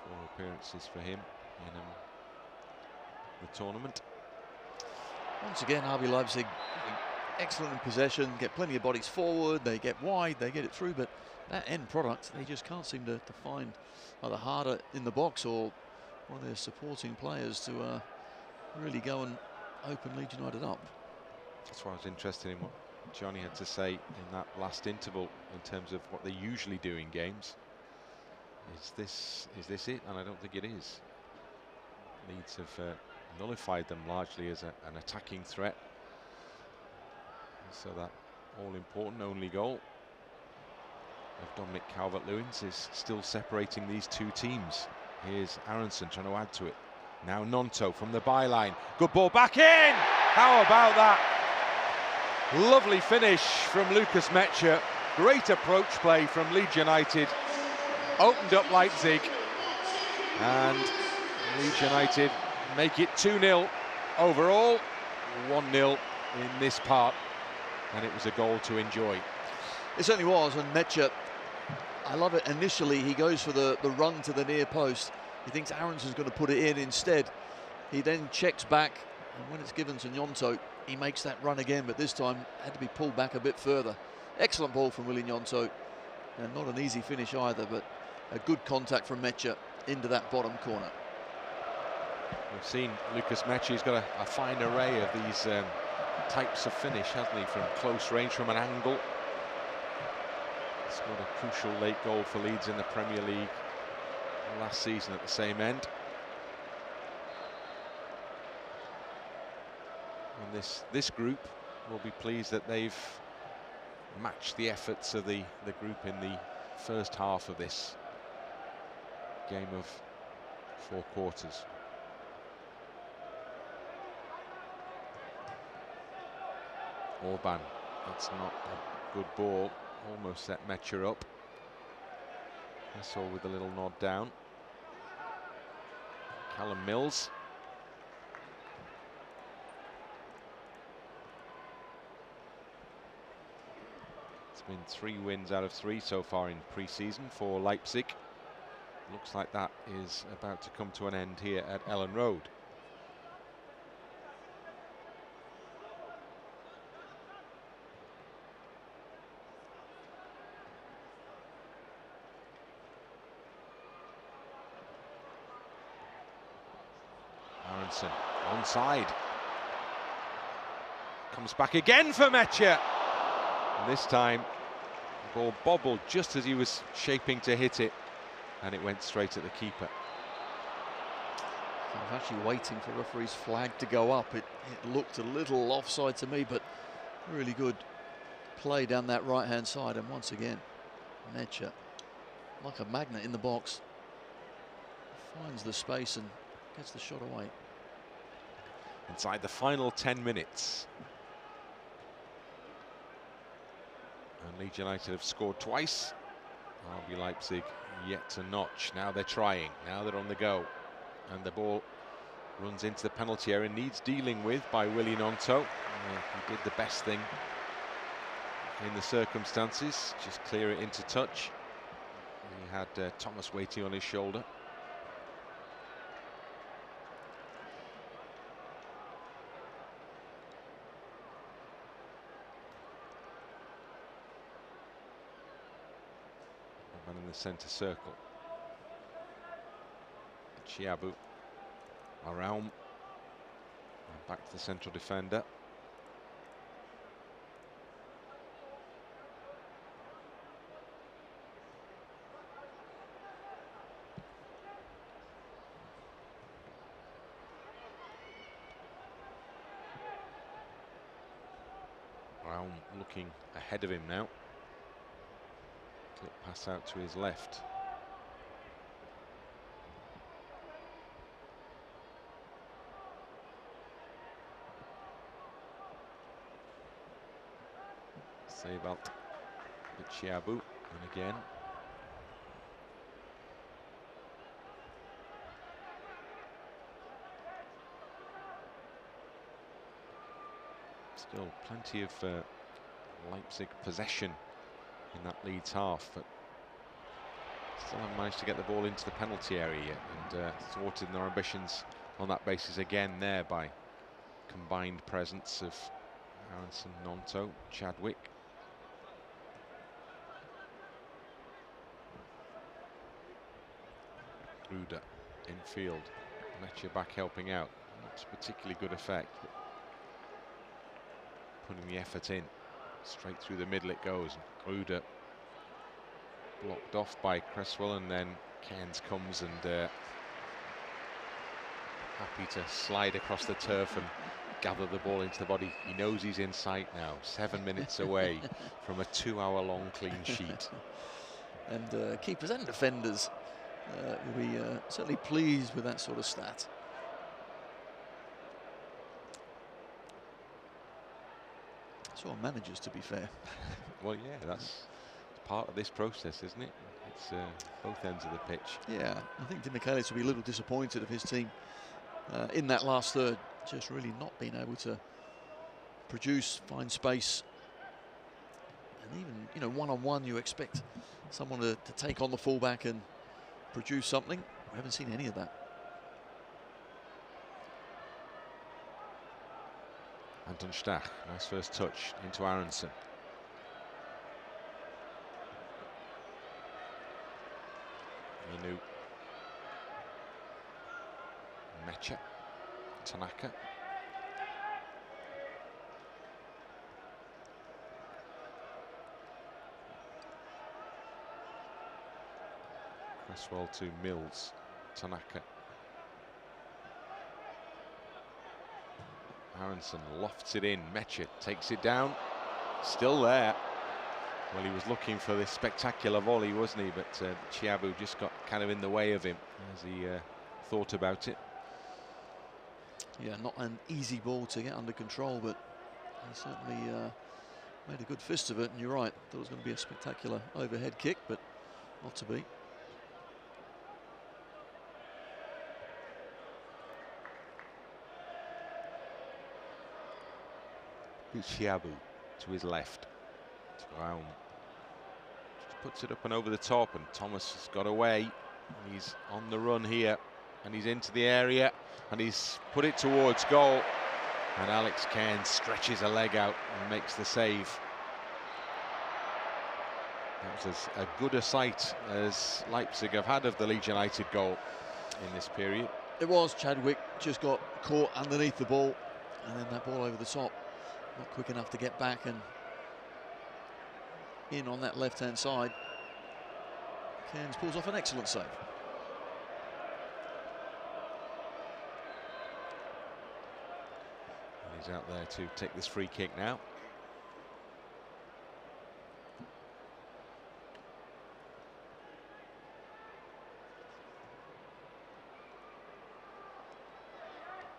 4 appearances for him in the tournament. Once again, RB Leipzig excellent in possession, get plenty of bodies forward, they get wide, they get it through, but that end product, they just can't seem to find either Harder in the box or one of their supporting players to really go and open Leeds United up. That's why I was interested in what Johnny had to say in that last interval in terms of what they usually do in games. Is this it? And I don't think it is. Leeds have nullified them largely as an attacking threat. So that all-important only goal of Dominic Calvert-Lewin is still separating these two teams. Here's Aaronson trying to add to it. Now Gnonto from the byline. Good ball back in! How about that? Lovely finish from Lucas Nmecha. Great approach play from Leeds United. Opened up Leipzig. And Leeds United make it 2-0 overall. 1-0 in this part. And it was a goal to enjoy. It certainly was, and Nmecha, I love it. Initially, he goes for the run to the near post. He thinks Aaronson's going to put it in instead. He then checks back, and when it's given to Gnonto, he makes that run again, but this time had to be pulled back a bit further. Excellent ball from Willy Gnonto, and not an easy finish either, but a good contact from Nmecha into that bottom corner. We've seen Lucas Nmecha, he's got a fine array of these types of finish, hasn't he? From close range, from an angle. Scored a crucial late goal for Leeds in the Premier League last season at the same end. And this group will be pleased that they've matched the efforts of the group in the first half of this game of 4 quarters. Orban, that's not a good ball. Almost set Nmecha up. Cresswell with a little nod down. Callum Mills. It's been 3 wins out of 3 so far in pre-season for Leipzig. Looks like that is about to come to an end here at Elland Road. Aaronson onside. Comes back again for Nmecha. And this time, the ball bobbled just as he was shaping to hit it, and it went straight at the keeper. I was actually waiting for referee's flag to go up. It looked a little offside to me, but really good play down that right-hand side. And once again, Nmecha, like a magnet in the box, finds the space and gets the shot away. Inside the final 10 minutes. And Leeds United have scored twice. RB Leipzig yet to notch. Now they're trying. Now they're on the go. And the ball runs into the penalty area. Needs dealing with by Willy Gnonto. He did the best thing in the circumstances. Just clear it into touch. He had Thomas waiting on his shoulder. man in the centre circle. Chiabu around, and back to the central defender. Brown looking ahead of him now. Clip pass out to his left. Save out Chiabu, and again. Still plenty of Leipzig possession in that Leeds half, but still haven't managed to get the ball into the penalty area yet, and thwarted their ambitions on that basis again there by combined presence of Aaronson, Gnonto, Chadwick. Ruda infield, Nmecha back helping out. Not particularly good effect, but putting the effort in. Straight through the middle it goes. Ruda blocked off by Cresswell, and then Cairns comes and happy to slide across the turf and gather the ball into the body. He knows he's in sight now, 7 minutes away from a 2-hour-long clean sheet. And keepers and defenders will be certainly pleased with that sort of stat. So are managers, to be fair. Well, yeah, that's part of this process, isn't it? It's both ends of the pitch. Yeah, I think Demichelis will be a little disappointed of his team in that last third, just really not being able to produce, find space. And even, you know, one-on-one, you expect someone to take on the fullback and produce something. We haven't seen any of that. Anton Stach, nice first touch into Aaronson. Lienou. Nmecha. Tanaka. Cresswell to Mills. Tanaka. Aaronson lofts it in. Nmecha takes it down. Still there. Well, he was looking for this spectacular volley, wasn't he? But Chiabu just got kind of in the way of him as he thought about it. Yeah, not an easy ball to get under control, but he certainly made a good fist of it. And you're right, thought it was going to be a spectacular overhead kick, but not to be. Chiabu to his left. Brown just puts it up and over the top, and Thomas has got away. He's on the run here, and he's into the area, and he's put it towards goal. And Alex Cairns stretches a leg out and makes the save. That was as good a sight as Leipzig have had of the Leeds United goal in this period. It was. Chadwick just got caught underneath the ball, and then that ball over the top. Not quick enough to get back and in on that left-hand side. Cairns pulls off an excellent save. And he's out there to take this free kick now.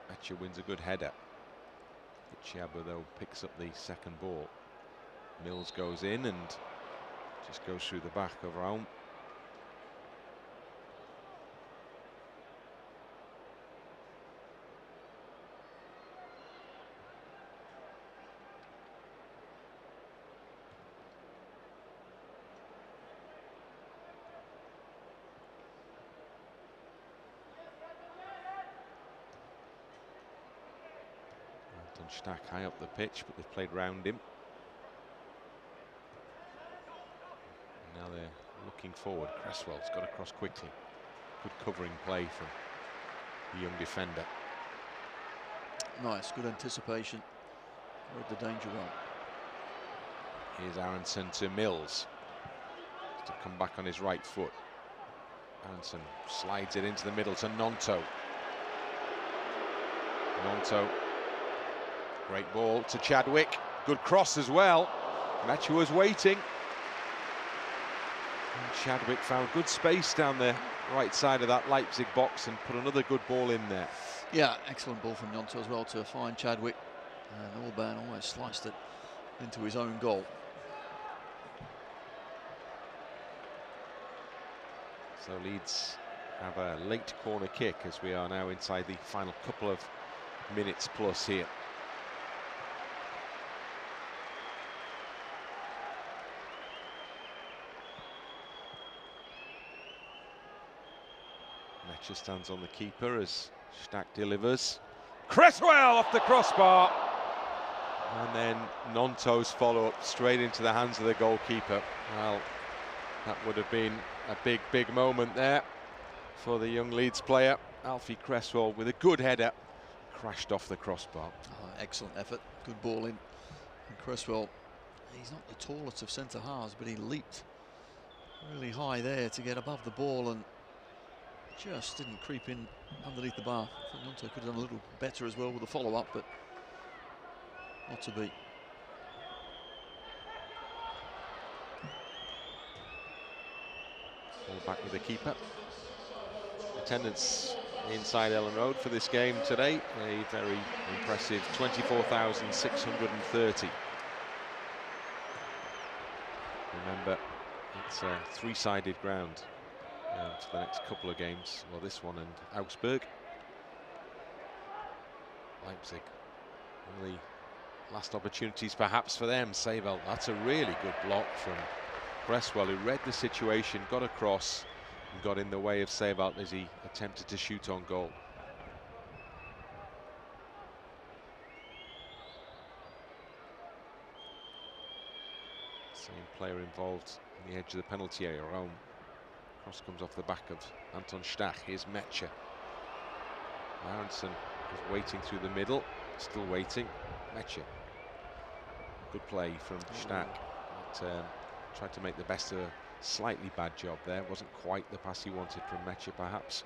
Nmecha wins a good header. Chiabu, though, picks up the second ball. Mills goes in and just goes through the back of Raum. Stach high up the pitch, but they've played round him. Now they're looking forward. Cresswell's got across quickly. Good covering play from the young defender. Nice, good anticipation. Read the danger well. Here's Aaronson to Mills. To come back on his right foot. Aaronson slides it into the middle to Gnonto. Gnonto. Great ball to Chadwick. Good cross as well. Nmecha was waiting. And Chadwick found good space down the right side of that Leipzig box and put another good ball in there. Yeah, excellent ball from Gnonto as well to find Chadwick. And Orban almost sliced it into his own goal. So Leeds have a late corner kick as we are now inside the final couple of minutes plus here. Nmecha stands on the keeper as Stach delivers. Cresswell off the crossbar. And then Gnonto's follow-up straight into the hands of the goalkeeper. Well, that would have been a big moment there for the young Leeds player. Alfie Cresswell with a good header. Crashed off the crossbar. Oh, excellent effort. Good ball in. And Cresswell, he's not the tallest of centre-halves, but he leaped really high there to get above the ball and just didn't creep in underneath the bar. I think Gnonto could have done a little better as well with the follow-up, but not to be. Ball back with the keeper. Attendance inside Elland Road for this game today, a very impressive 24,630. Remember, it's a three-sided ground for the next couple of games. Well, this one and Augsburg. Leipzig, one of the last opportunities perhaps for them. Sevelt, that's a really good block from Cresswell, who read the situation, got across and got in the way of Sevelt as he attempted to shoot on goal. Same player involved in the edge of the penalty area. Rodon. Cross comes off the back of Anton Stach. Here's Nmecha. Aaronson is waiting through the middle, still waiting. Nmecha. Good play from Stach. Tried to make the best of a slightly bad job there. Wasn't quite the pass he wanted from Nmecha, perhaps.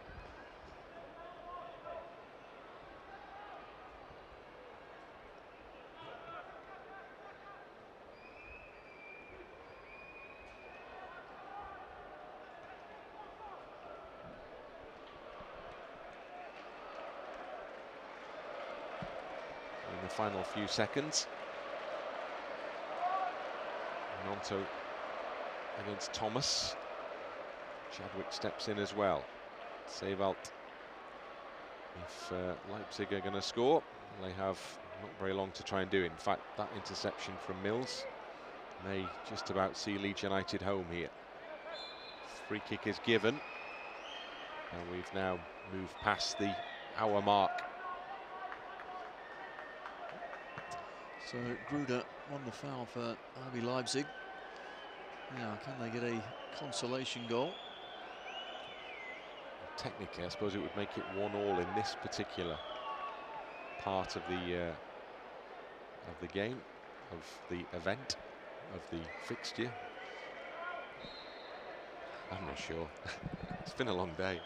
In the final few seconds, Gnonto against Thomas. Chadwick steps in as well. Sevelt, if Leipzig are going to score, they have not very long to try and do it. In fact, that interception from Mills may just about see Leeds United home here. Free kick is given, and we've now moved past the hour mark. So Gruder won the foul for RB Leipzig. Now, can they get a consolation goal? Technically, I suppose it would make it 1-1 in this particular part of the game, of the event, of the fixture. I'm not sure. It's been a long day.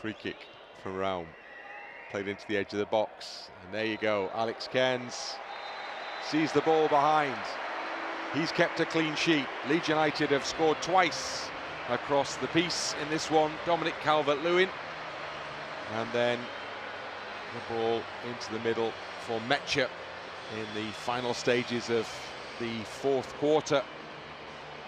Free kick from Raum. Played into the edge of the box. And there you go. Alex Cairns sees the ball behind. He's kept a clean sheet. Leeds United have scored twice across the piece in this one. Dominic Calvert-Lewin. And then the ball into the middle for Nmecha in the final stages of the fourth quarter.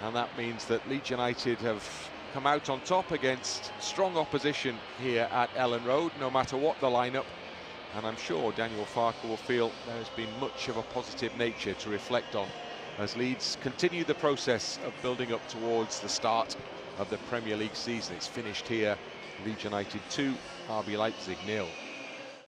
And that means that Leeds United have come out on top against strong opposition here at Elland Road, no matter what the lineup. And I'm sure Daniel Farke will feel there has been much of a positive nature to reflect on as Leeds continue the process of building up towards the start of the Premier League season. It's finished here, Leeds United 2, RB Leipzig 0.